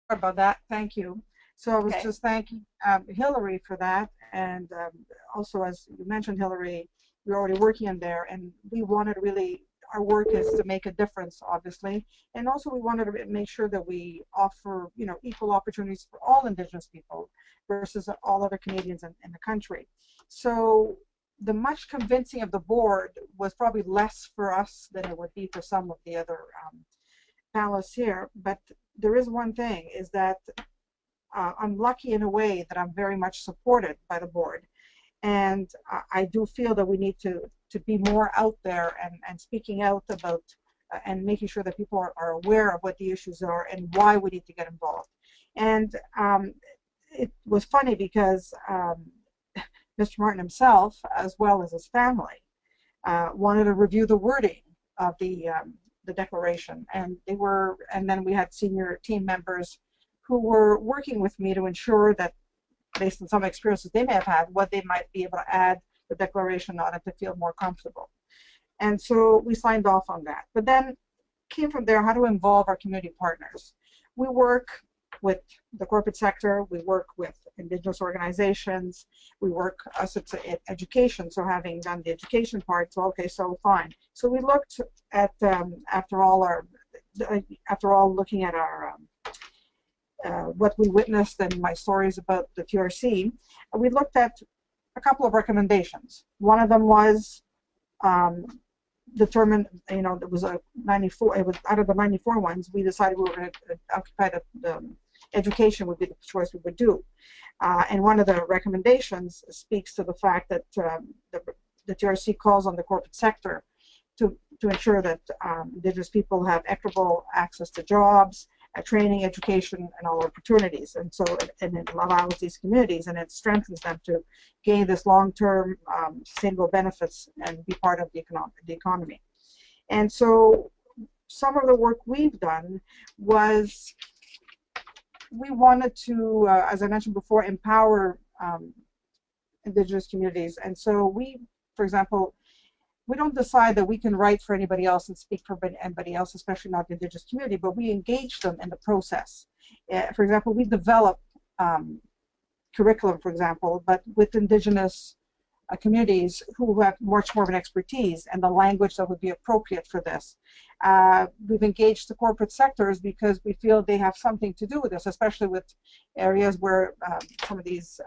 Sorry about that. Thank you. So I was just thanking Hillary for that, and also, as you mentioned, Hillary, we're already working in there, and we wanted really, our work is to make a difference, obviously, and also we wanted to make sure that we offer, equal opportunities for all Indigenous people versus all other Canadians in the country. So the much convincing of the board was probably less for us than it would be for some of the other panelists here. But there is one thing, is that I'm lucky in a way that I'm very much supported by the board. And I do feel that we need to be more out there and speaking out about and making sure that people are aware of what the issues are and why we need to get involved. And it was funny because Mr. Martin himself, as well as his family, wanted to review the wording of the declaration, and then we had senior team members who were working with me to ensure that, based on some experiences they may have had, what they might be able to add the declaration on it to feel more comfortable. And so we signed off on that. But then came from there how to involve our community partners. We work with the corporate sector, we work with Indigenous organizations, we work us at education, so having done the education part, so okay, so fine. So we looked at, after all looking at our what we witnessed and my stories about the TRC, we looked at a couple of recommendations. One of them was determined, there was a 94, it was out of the 94 ones, we decided we were going to occupy the education would be the choice we would do. And one of the recommendations speaks to the fact that the TRC calls on the corporate sector to ensure that Indigenous people have equitable access to jobs, training, education, and all opportunities. And so it allows these communities and it strengthens them to gain this long-term sustainable benefits and be part of the economy. And so some of the work we've done was we wanted to, as I mentioned before, empower Indigenous communities. And so we, for example, we don't decide that we can write for anybody else and speak for anybody else, especially not the Indigenous community, but we engage them in the process. For example, we develop curriculum, for example, but with Indigenous communities who have much more of an expertise and the language that would be appropriate for this. We've engaged the corporate sectors because we feel they have something to do with this, especially with areas where some of these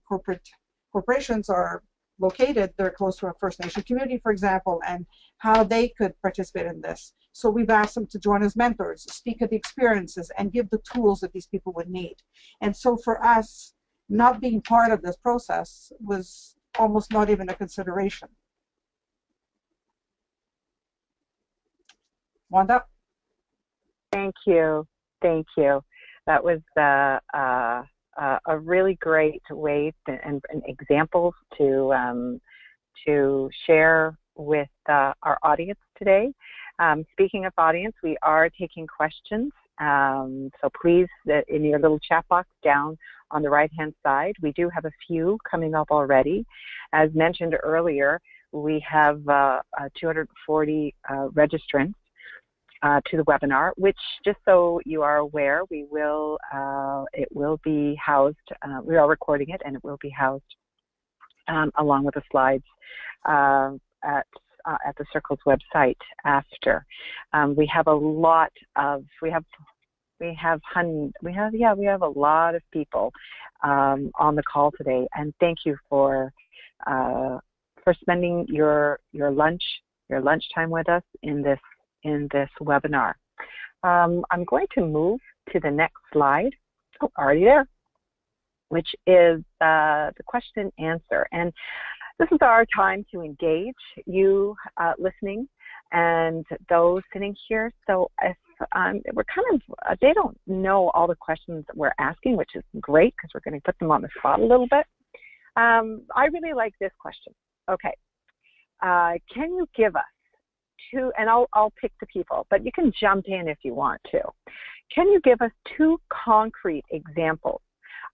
corporations are located. They're close to a First Nation community, for example, and how they could participate in this. So we've asked them to join as mentors, speak of the experiences, and give the tools that these people would need. And so for us, not being part of this process was almost not even a consideration. Wanda? Thank you. Thank you. That was a really great way and examples to share with our audience today. Speaking of audience, we are taking questions. So please, in your little chat box down on the right-hand side, we do have a few coming up already. As mentioned earlier, we have 240 registrants to the webinar, which, just so you are aware, it will be housed, we are recording it, and it will be housed along with the slides at the Circle's website after. We have a lot of, we have a lot of people on the call today, and thank you for spending your lunchtime with us in this webinar. I'm going to move to the next slide. Oh, already there. which is the question and answer. And this is our time to engage you listening and those sitting here. So if we're kind of, they don't know all the questions that we're asking, which is great because we're going to put them on the spot a little bit. I really like this question. Okay, can you give us two, and I'll pick the people, but you can jump in if you want to. Can you give us two concrete examples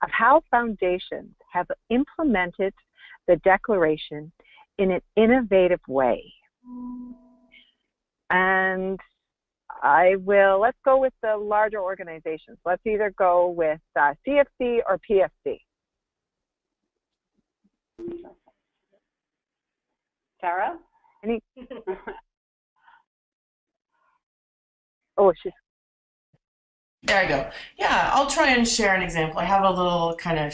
of how foundations have implemented the Declaration in an innovative way? And let's go with the larger organizations. Let's either go with CFC or PFC. Sarah? Any? Oh, she's. There I go. Yeah, I'll try and share an example. I have a little kind of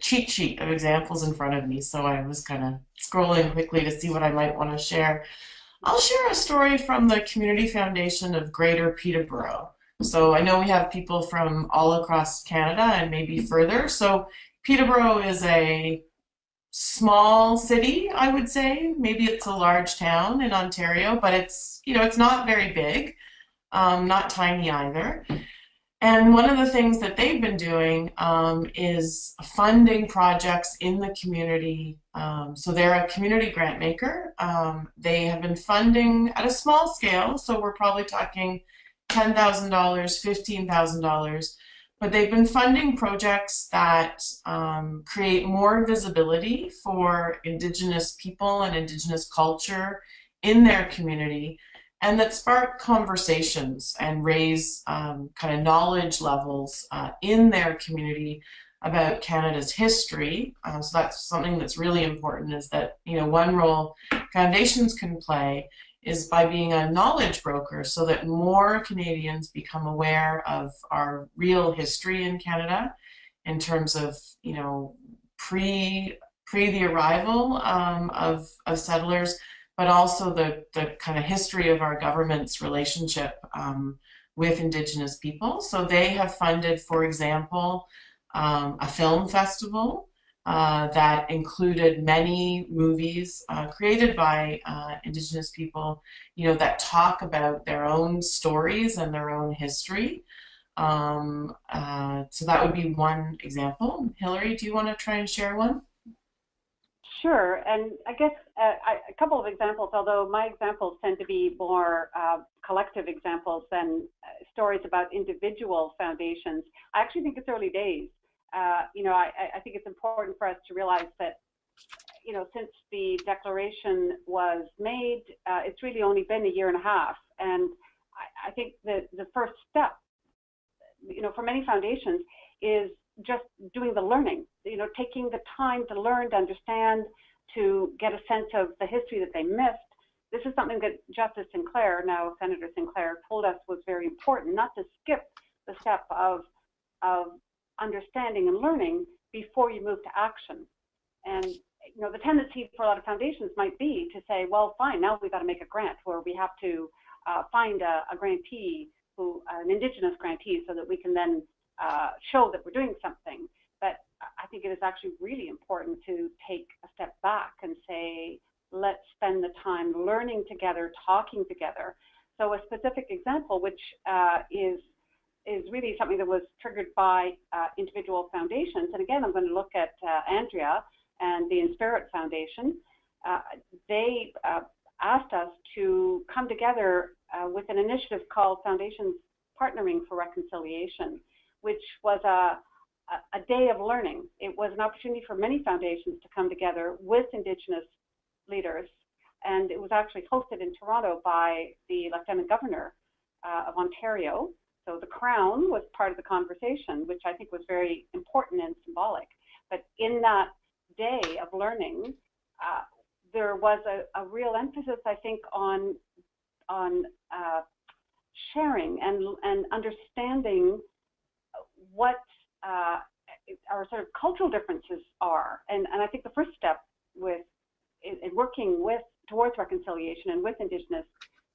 cheat sheet of examples in front of me, so I was kind of scrolling quickly to see what I might want to share. I'll share a story from the Community Foundation of Greater Peterborough. So I know we have people from all across Canada and maybe further. So Peterborough is a small city, I would say. Maybe it's a large town in Ontario, but it's not very big, not tiny either. And one of the things that they've been doing is funding projects in the community. So they're a community grant maker. They have been funding at a small scale, so we're probably talking $10,000, $15,000. But they've been funding projects that create more visibility for Indigenous people and Indigenous culture in their community, and that spark conversations and raise kind of knowledge levels in their community about Canada's history. So that's something that's really important, is that one role foundations can play is by being a knowledge broker, so that more Canadians become aware of our real history in Canada in terms of pre the arrival of settlers, but also the kind of history of our government's relationship with Indigenous people. So they have funded, for example, a film festival that included many movies created by Indigenous people, that talk about their own stories and their own history. So that would be one example. Hillary, do you want to try and share one? Sure, and I guess a couple of examples, although my examples tend to be more collective examples than stories about individual foundations. I actually think it's early days. I think it's important for us to realize that, since the declaration was made, it's really only been a year and a half. And I think that the first step, for many foundations is just doing the learning, taking the time to learn, to understand, to get a sense of the history that they missed. This is something that Justice Sinclair, now Senator Sinclair, told us was very important, not to skip the step of understanding and learning before you move to action. And the tendency for a lot of foundations might be to say, well, fine, now we've got to make a grant, where we have to find a grantee, an Indigenous grantee, so that we can then show that we're doing something. But I think it is actually really important to take a step back and say, let's spend the time learning together, talking together. So a specific example, which is really something that was triggered by individual foundations. And again, I'm going to look at Andrea and the Environics Foundation. They asked us to come together with an initiative called Foundations Partnering for Reconciliation, which was a day of learning. It was an opportunity for many foundations to come together with Indigenous leaders, and it was actually hosted in Toronto by the Lieutenant Governor of Ontario. So the Crown was part of the conversation, which I think was very important and symbolic. But in that day of learning, there was a real emphasis, I think, on sharing and understanding what our sort of cultural differences are. And I think the first step in working towards reconciliation and with Indigenous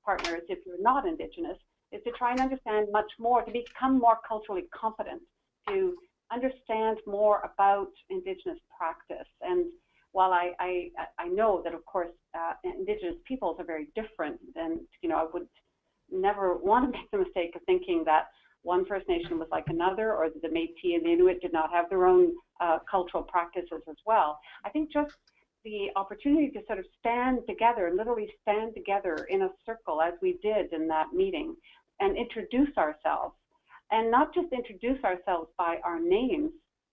partners, if you're not Indigenous, is to try and understand much more, to become more culturally competent, to understand more about Indigenous practice. And while I know that, of course, Indigenous peoples are very different, and I would never want to make the mistake of thinking that one First Nation was like another, or that the Métis and the Inuit did not have their own cultural practices as well. I think just the opportunity to sort of stand together, and literally stand together in a circle as we did in that meeting, and introduce ourselves, and not just introduce ourselves by our names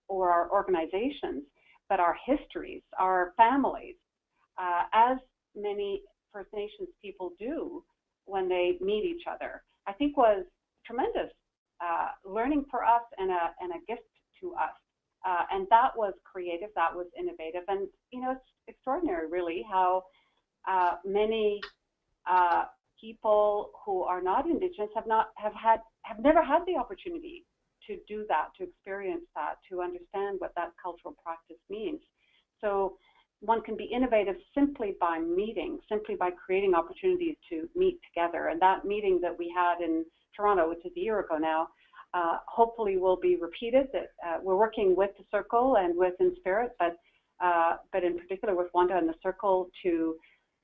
or our organizations, but our histories, our families, as many First Nations people do when they meet each other, I think was tremendous learning for us and a gift to us. And that was creative, that was innovative, and it's extraordinary, really, how many people who are not Indigenous have never had the opportunity to do that, to experience that, to understand what that cultural practice means. So one can be innovative simply by meeting, simply by creating opportunities to meet together. And that meeting that we had in Toronto, which is a year ago now, hopefully will be repeated. That we're working with the Circle and with In Spirit, but in particular with Wanda and the Circle to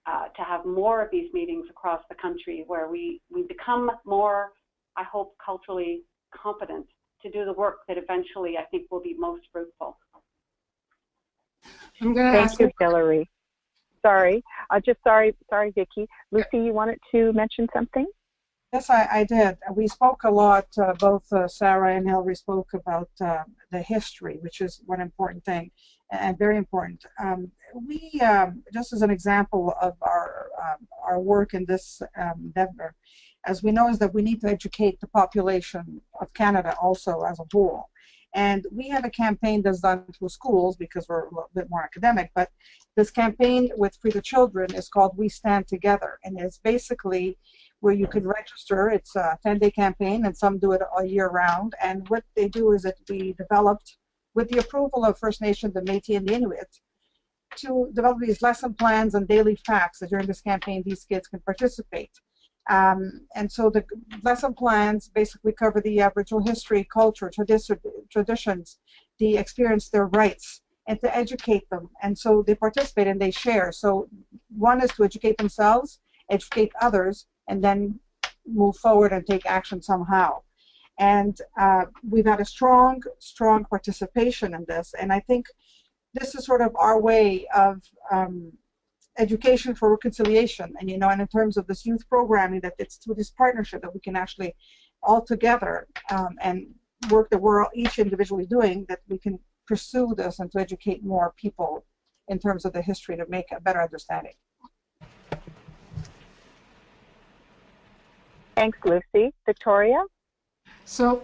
have more of these meetings across the country, where we become more, I hope, culturally competent to do the work that eventually I think will be most fruitful. Thank you, Hillary. Sorry, sorry, Vicki. Lucy, you wanted to mention something? Yes, I did. We spoke a lot, both Sarah and Hillary spoke about the history, which is one important thing, and very important. We, just as an example of our work in this endeavor, as we know, is that we need to educate the population of Canada also as a whole. And we have a campaign that's done through schools because we're a little bit more academic, but this campaign with Free the Children is called We Stand Together, and it's basically where you can register. It's a 10-day campaign, and some do it all year round. And what they do is that we developed, with the approval of First Nation, the Métis, and the Inuit, to develop these lesson plans and daily facts that during this campaign these kids can participate. And so the lesson plans basically cover the Aboriginal history, culture, traditions, the experience, their rights, and to educate them. And so they participate and they share. So one is to educate themselves, educate others, and then move forward and take action somehow. And we've had a strong participation in this. And I think this is sort of our way of education for reconciliation, and and in terms of this youth programming, that it's through this partnership that we can actually all together and work that we're each individually doing, that we can pursue this and to educate more people in terms of the history to make a better understanding. Thanks, Lucy. Victoria? So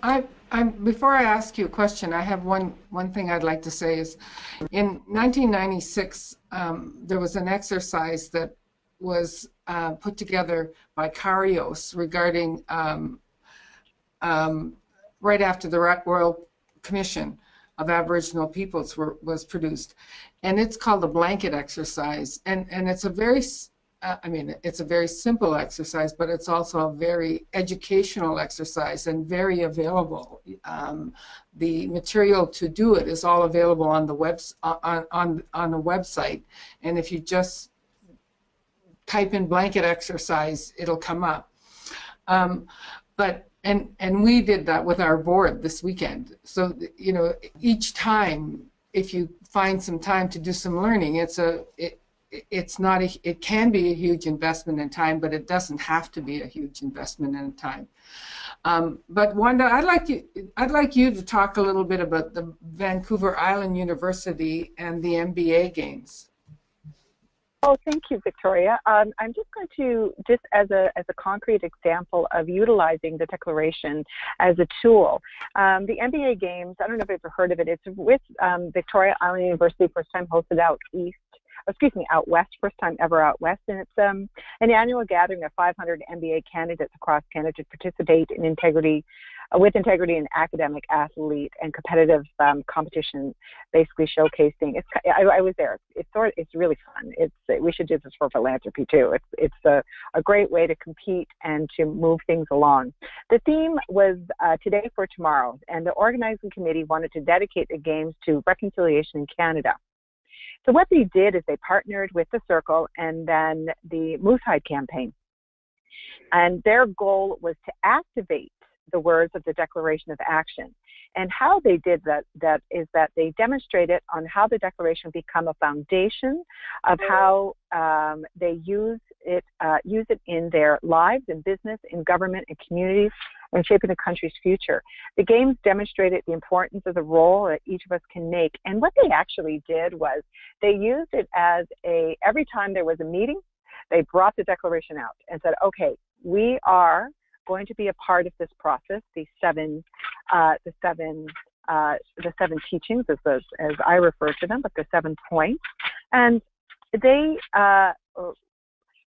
before I ask you a question, I have one thing I'd like to say is, in 1996, there was an exercise that was put together by Carios regarding right after the Royal Commission of Aboriginal Peoples was produced, and it's called the blanket exercise, and it's a very it's a very simple exercise, but it's also a very educational exercise and very available. The material to do it is all available on the on the website, and if you just type in blanket exercise, it'll come up. And we did that with our board this weekend. So each time, if you find some time to do some learning, it can be a huge investment in time, but it doesn't have to be a huge investment in time. But Wanda, I'd like you to talk a little bit about the Vancouver Island University and the MBA Games. Oh, thank you, Victoria. I'm just going to, just as a concrete example of utilizing the declaration as a tool. The MBA Games, I don't know if you've ever heard of it. It's with Victoria Island University, first time hosted out west, first time ever out west, and it's an annual gathering of 500 MBA candidates across Canada to participate in integrity with integrity in academic, athlete, and competitive competition, basically showcasing. I was there. It's really fun. We should do this for philanthropy too. It's a great way to compete and to move things along. The theme was Today for Tomorrow, and the organizing committee wanted to dedicate the games to reconciliation in Canada. So what they did is they partnered with the Circle and then the Moose Hide campaign. And their goal was to activate the words of the Declaration of Action. And how they did that is that they demonstrated on how the Declaration become a foundation of how they use it in their lives, in business, in government, in communities, and shaping the country's future. The games demonstrated the importance of the role that each of us can make. And what they actually did was they used it as every time there was a meeting, they brought the Declaration out and said, okay, we are going to be a part of this process, the seven teachings, as I refer to them, but the 7 points. And they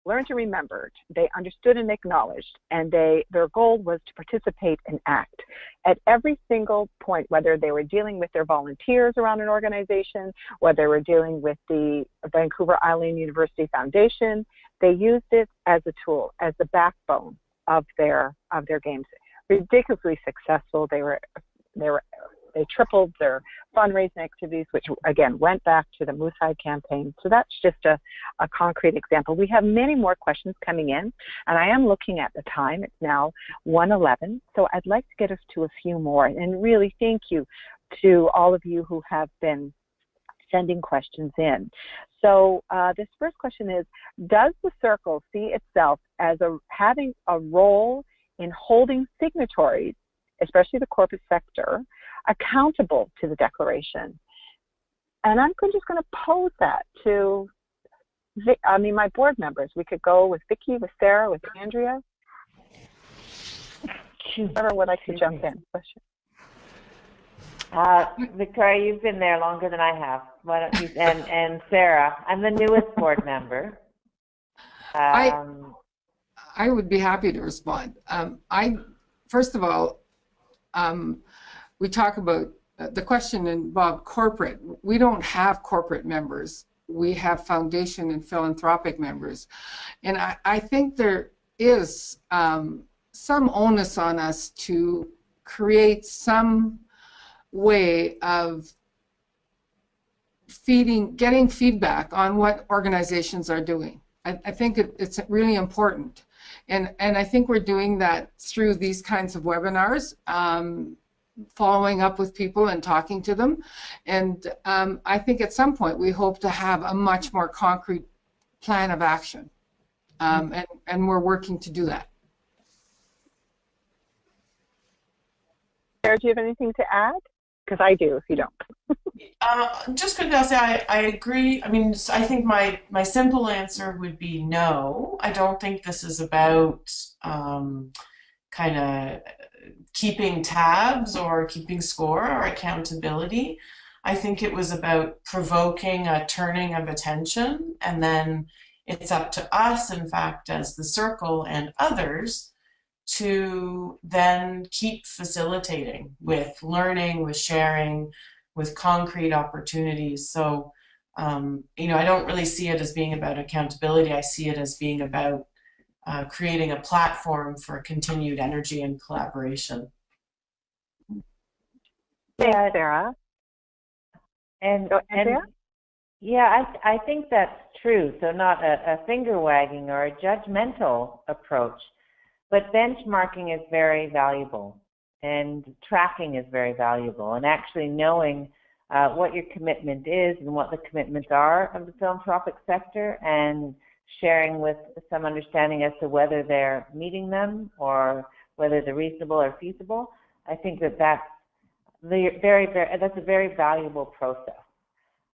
learned and remembered, they understood and acknowledged, and their goal was to participate and act. At every single point, whether they were dealing with their volunteers around an organization, whether they were dealing with the Vancouver Island University Foundation, they used it as a tool, as the backbone of their games. Ridiculously successful. They tripled their fundraising activities, which again went back to the Moose Hide campaign. So that's just a concrete example. We have many more questions coming in, and I am looking at the time. It's now 1:11, so I'd like to get us to a few more. And really thank you to all of you who have been sending questions in. So this first question is, does the Circle see itself as having a role in holding signatories, especially the corporate sector, accountable to the Declaration? And I'm just going to pose that to, my board members. We could go with Vicki, with Sarah, with Andrea. Whoever would like to jump in. Victoria, you've been there longer than I have. Why don't you? And Sarah, I'm the newest board member. I would be happy to respond. First of all, we talk about the question involved corporate. We don't have corporate members. We have foundation and philanthropic members. And I think there is some onus on us to create some way of getting feedback on what organizations are doing. I think it's really important. And I think we're doing that through these kinds of webinars, following up with people and talking to them. And I think at some point we hope to have a much more concrete plan of action. And we're working to do that. Sarah, do you have anything to add? Because I do, if you don't. Just quickly, I'll say I agree. I mean, I think my simple answer would be no. I don't think this is about kind of keeping tabs or keeping score or accountability. I think it was about provoking a turning of attention, and then it's up to us, in fact, as the Circle and others, to then keep facilitating with learning, with sharing, with concrete opportunities. So, I don't really see it as being about accountability. I see it as being about creating a platform for continued energy and collaboration. Thanks, Sarah. And Andrea? Yeah, I think that's true. So not a finger wagging or a judgmental approach. But benchmarking is very valuable, and tracking is very valuable, and actually knowing what your commitment is and what the commitments are of the philanthropic sector, and sharing with some understanding as to whether they're meeting them or whether they're reasonable or feasible. I think that's a very valuable process.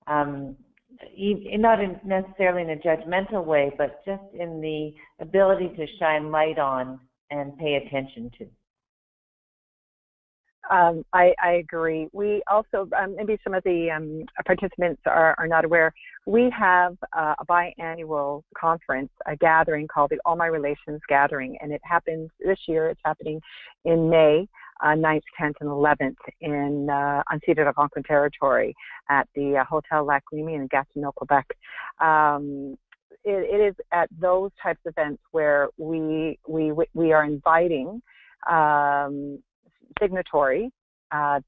Not necessarily in a judgmental way, but just in the ability to shine light on and pay attention to. I agree. We also, maybe some of the participants are not aware, we have a biannual conference, a gathering called the All My Relations Gathering, and it happens this year. It's happening in May. 9th, 10th, and 11th in unceded Algonquin territory at the Hotel Lac Remy in Gatineau, Quebec. It is at those types of events where we are inviting signatories to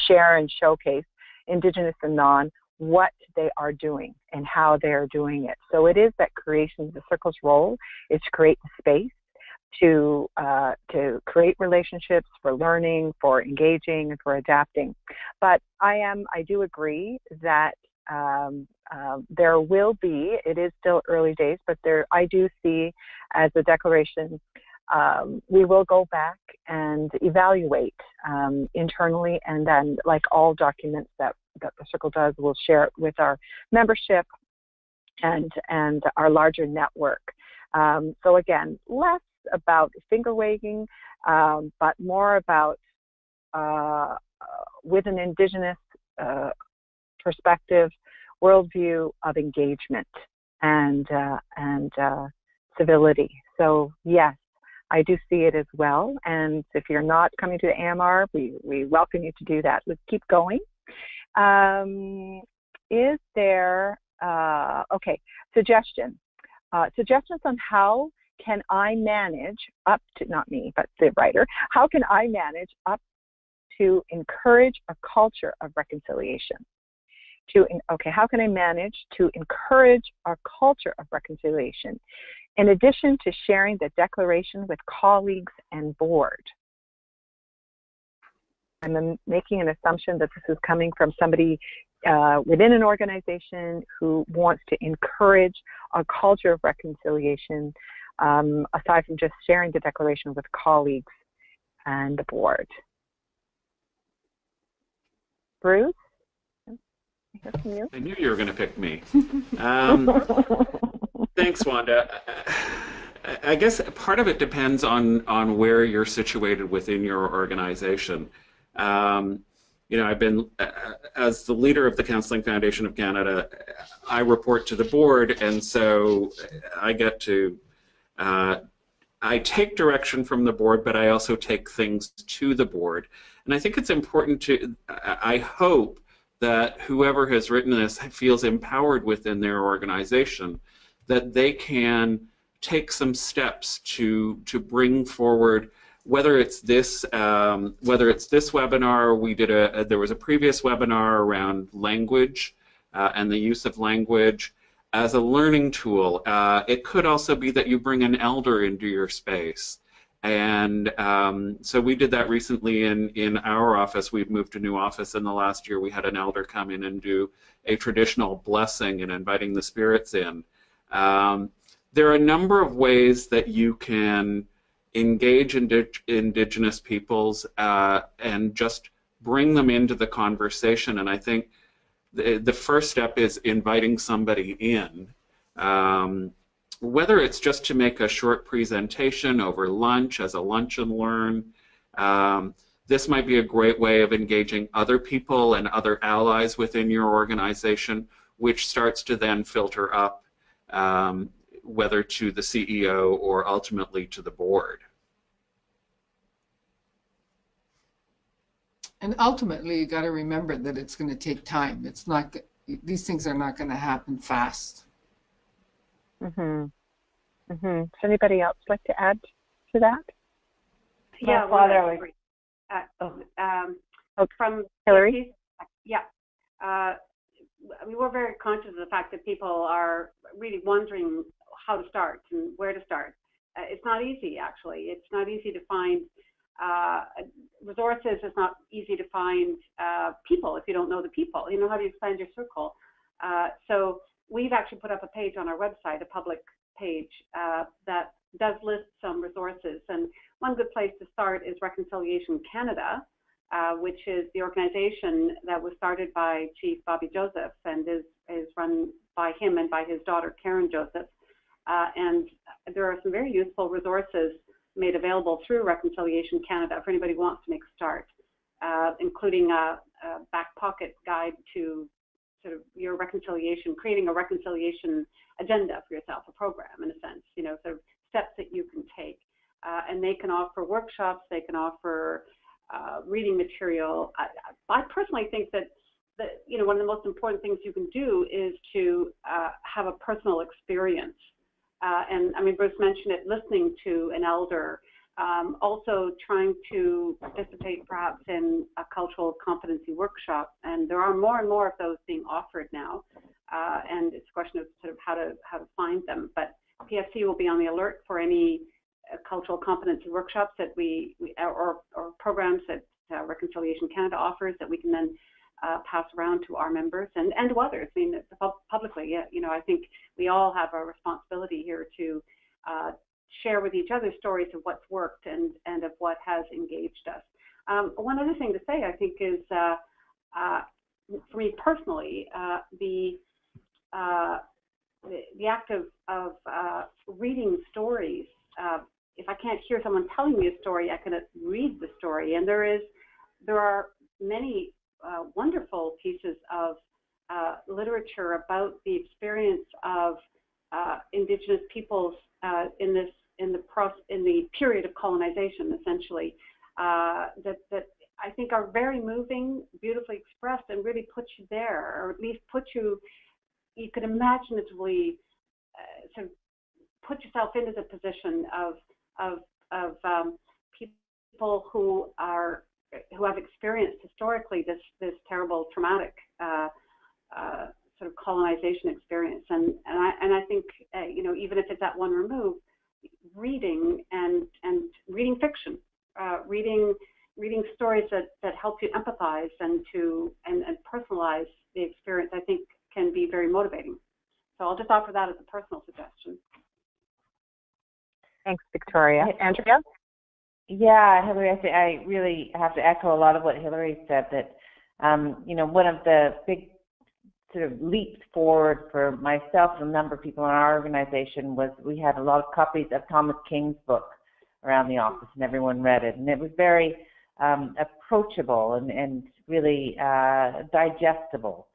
share and showcase Indigenous and non what they are doing and how they are doing it. So it is that creation. The Circle's role is to create the space to create relationships for learning, for engaging, and for adapting. But I do agree that there will be, it is still early days, but I do see as a declaration, we will go back and evaluate internally, and then, like all documents that the Circle does, we'll share it with our membership and our larger network. So again, less about finger wagging, but more about with an Indigenous perspective, worldview of engagement and civility. So yes, I do see it as well. And if you're not coming to the AMR, we welcome you to do that. Let's keep going. Is there, okay, suggestions on how can I manage up to, not me, but the writer, how can I manage up to encourage a culture of reconciliation? How can I manage to encourage a culture of reconciliation in addition to sharing the declaration with colleagues and board? I'm making an assumption that this is coming from somebody within an organization who wants to encourage a culture of reconciliation, aside from just sharing the declaration with colleagues and the board. Bruce? I knew you were going to pick me. Thanks, Wanda. I guess part of it depends on where you're situated within your organization. I've been, as the leader of the Counseling Foundation of Canada, I report to the board, and so I get to, I take direction from the board, but I also take things to the board. And I think it's important to, I hope that whoever has written this feels empowered within their organization, that they can take some steps to bring forward, whether it's this webinar. There was a previous webinar around language and the use of language as a learning tool. It could also be that you bring an elder into your space. And so we did that recently in our office. We've moved to a new office in the last year. We had an elder come in and do a traditional blessing and inviting the spirits in. There are a number of ways that you can engage Indigenous peoples and just bring them into the conversation. And I think the first step is inviting somebody in. Whether it's just to make a short presentation over lunch as a lunch and learn, this might be a great way of engaging other people and other allies within your organization, which starts to then filter up, whether to the CEO or ultimately to the board. And ultimately, you got to remember that it's going to take time. It's not; these things are not going to happen fast. Mm-hmm. Mm-hmm. Does anybody else like to add to that? Yeah, Father, from Hillary? We were very conscious of the fact that people are really wondering how to start and where to start. It's not easy, actually. It's not easy to find resources. It's not easy to find people if you don't know the people. You know, how do you expand your circle? So we've actually put up a page on our website, a public page, that does list some resources. And one good place to start is Reconciliation Canada, which is the organization that was started by Chief Bobby Joseph and is run by him and by his daughter Karen Joseph. And there are some very useful resources made available through Reconciliation Canada for anybody who wants to make a start, including a back pocket guide to sort of your reconciliation, creating a reconciliation agenda for yourself, a program in a sense, you know, sort of steps that you can take. and they can offer workshops, they can offer reading material. I personally think that one of the most important things you can do is to have a personal experience. And I mean, Bruce mentioned it, listening to an elder, also trying to participate perhaps in a cultural competency workshop. And there are more and more of those being offered now. And it's a question of sort of how to find them. But PFC will be on the alert for any cultural competency workshops that or programs that Reconciliation Canada offers that we can then pass around to our members and to others. I mean, publicly, I think we all have a responsibility here to share with each other stories of what's worked and of what has engaged us. One other thing to say, I think, is for me personally, the act of reading stories. If I can't hear someone telling me a story, I can read the story, and there are many wonderful pieces of literature about the experience of Indigenous peoples in the period of colonization, essentially, that I think are very moving, beautifully expressed, and really put you there, or at least you could imaginatively sort of put yourself into the position of people who have experienced historically this terrible traumatic sort of colonization experience, and I think even if it's at one remove, reading and reading fiction, reading stories that help you empathize and personalize the experience, I think can be very motivating. So I'll just offer that as a personal suggestion. Thanks, Victoria. Andrea? Yeah, Hillary, I really have to echo a lot of what Hillary said, that, one of the big sort of leaps forward for myself and a number of people in our organization was we had a lot of copies of Thomas King's book around the office, and everyone read it. And it was very approachable and really digestible,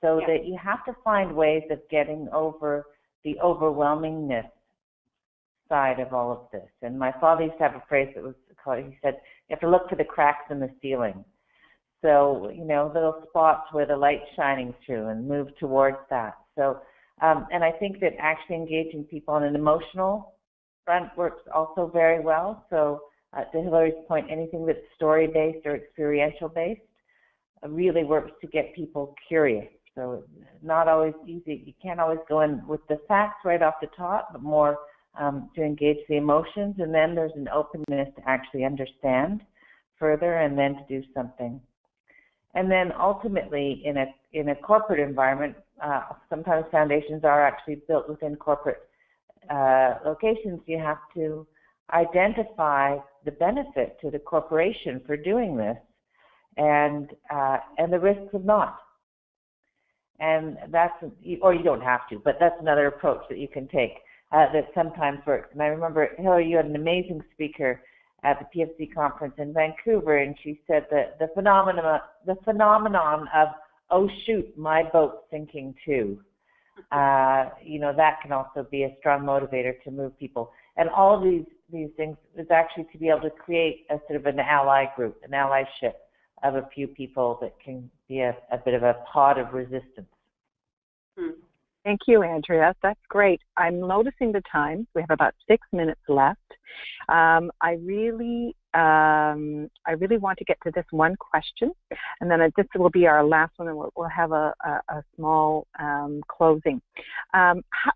so that you have to find ways of getting over the overwhelmingness side of all of this. And my father used to have a phrase that was called, he said, you have to look for the cracks in the ceiling. So, little spots where the light's shining through, and move towards that. So, and I think that actually engaging people on an emotional front works also very well. So, to Hillary's point, anything that's story-based or experiential-based really works to get people curious. So, not always easy. You can't always go in with the facts right off the top, but more to engage the emotions, and then there's an openness to actually understand further, and then to do something. And then ultimately, in a corporate environment, sometimes foundations are actually built within corporate locations. You have to identify the benefit to the corporation for doing this, and the risks of not. And or you don't have to, but that's another approach that you can take. That sometimes works. And I remember, Hillary, you had an amazing speaker at the PFC conference in Vancouver, and she said that the phenomenon of, oh shoot, my boat's sinking too, that can also be a strong motivator to move people. And all of these things is actually to be able to create a sort of an ally group, an allyship of a few people that can be a bit of a pod of resistance. Thank you, Andrea. That's great. I'm noticing the time. We have about 6 minutes left. I really want to get to this one question, and then this will be our last one, and we'll have a small closing.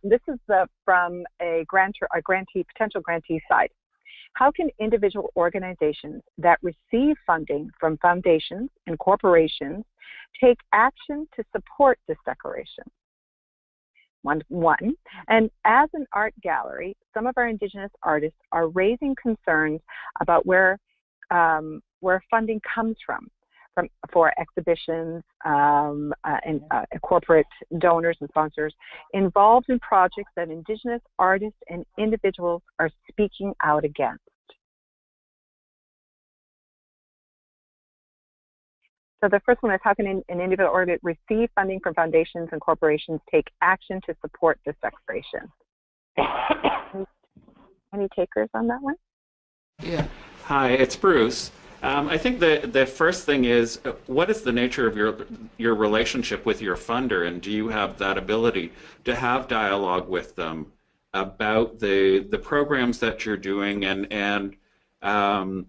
This is from a potential grantee side. How can individual organizations that receive funding from foundations and corporations take action to support this declaration? One, and as an art gallery, some of our Indigenous artists are raising concerns about where funding comes from for exhibitions and corporate donors and sponsors involved in projects that Indigenous artists and individuals are speaking out against. So the first one is, how can an individual or that receive funding from foundations and corporations take action to support this declaration? Any takers on that one? Yeah. Hi, it's Bruce. I think the first thing is, what is the nature of your relationship with your funder, and do you have that ability to have dialogue with them about the programs that you're doing and how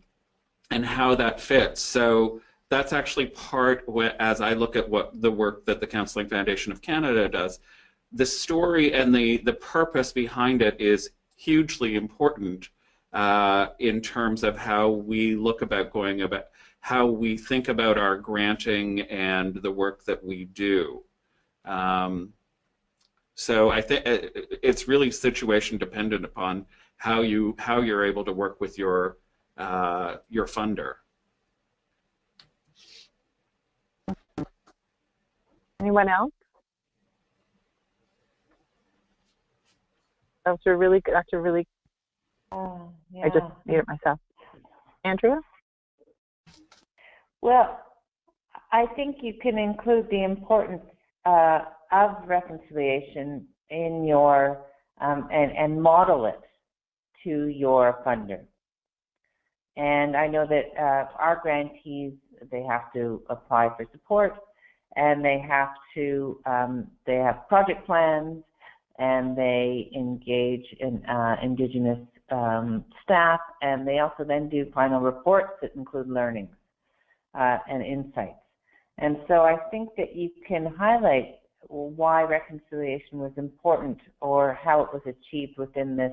that fits? So that's actually part, as I look at what the work that the Counseling Foundation of Canada does, the story and the purpose behind it is hugely important in terms of how we look about how we think about our granting and the work that we do. So I think it's really situation dependent upon how you're able to work with your funder. Anyone else? That's a really good. Yeah. I just muted myself. Andrea? Well, I think you can include the importance of reconciliation in your and model it to your funder. And I know that our grantees, they have to apply for support, and they have project plans, and they engage in Indigenous staff, and they also then do final reports that include learnings and insights. And so I think that you can highlight why reconciliation was important or how it was achieved within this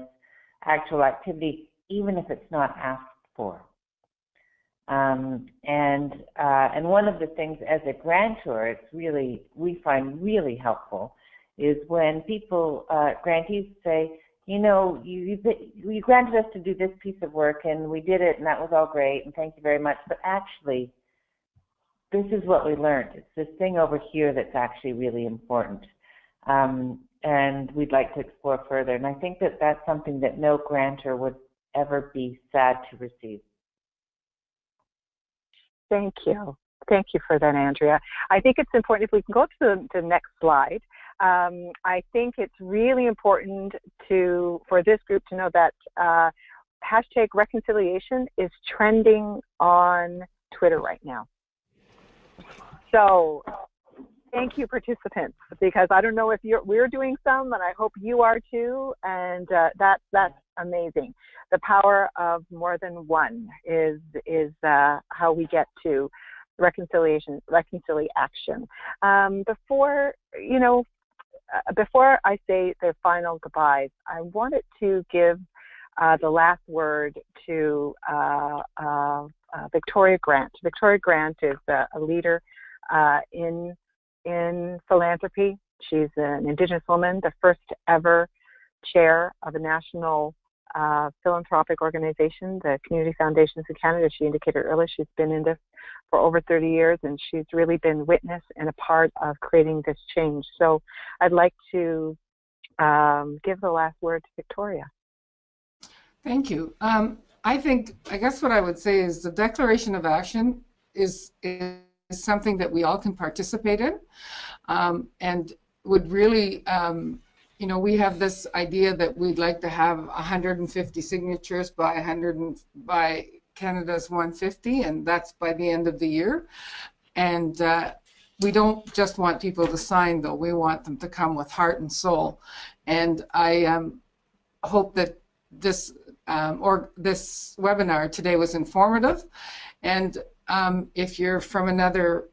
actual activity, even if it's not asked for. And one of the things as a grantor, we find really helpful is when people, grantees say, you know, you granted us to do this piece of work and we did it and that was all great and thank you very much, but actually this is what we learned. It's this thing over here that's actually really important. And we'd like to explore further. And I think that that's something that no grantor would ever be sad to receive. Thank you. Thank you for that, Andrea. I think it's important, if we can go to the next slide, I think it's really important for this group to know that hashtag reconciliation is trending on Twitter right now. So thank you, participants, because I don't know if we're doing some, and I hope you are too, and that's amazing. The power of more than one is how we get to reconciliation. Before I say the final goodbyes, I wanted to give the last word to Victoria Grant. Victoria Grant is a leader in philanthropy. She's an Indigenous woman, the first ever chair of a national philanthropic organization, the Community Foundations of Canada. She indicated earlier she's been in this for over 30 years, and she's really been witness and a part of creating this change. So I'd like to give the last word to Victoria. Thank you. I guess what I would say is the declaration of action is something that we all can participate in, and would really, we have this idea that we'd like to have 150 signatures by Canada's 150, and that's by the end of the year. And we don't just want people to sign, though. We want them to come with heart and soul. And I hope that this webinar today was informative. And if you're from another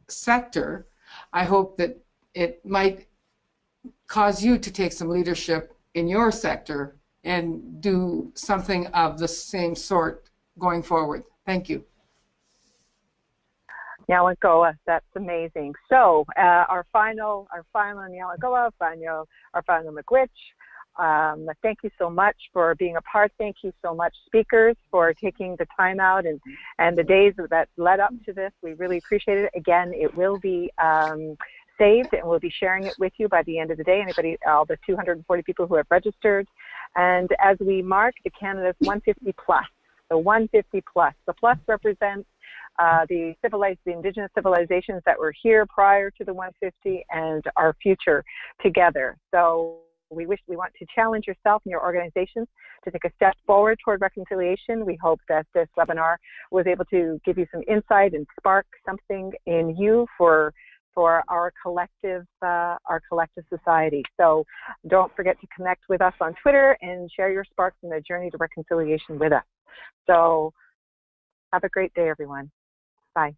sector, I hope that it might cause you to take some leadership in your sector and do something of the same sort going forward. Thank you. Nyalagoa, that's amazing. So our final Nyalagoa, our final Miigwech. Thank you so much for being a part. Thank you so much, speakers, for taking the time out and the days that led up to this. We really appreciate it. Again, it will be saved, and we'll be sharing it with you by the end of the day. All the 240 people who have registered. And as we mark the Canada's 150 plus, the 150 plus, the plus represents the Indigenous civilizations that were here prior to the 150 and our future together. So we want to challenge yourself and your organizations to take a step forward toward reconciliation. We hope that this webinar was able to give you some insight and spark something in you for our collective society. So don't forget to connect with us on Twitter and share your sparks in the journey to reconciliation with us. So have a great day, everyone. Bye.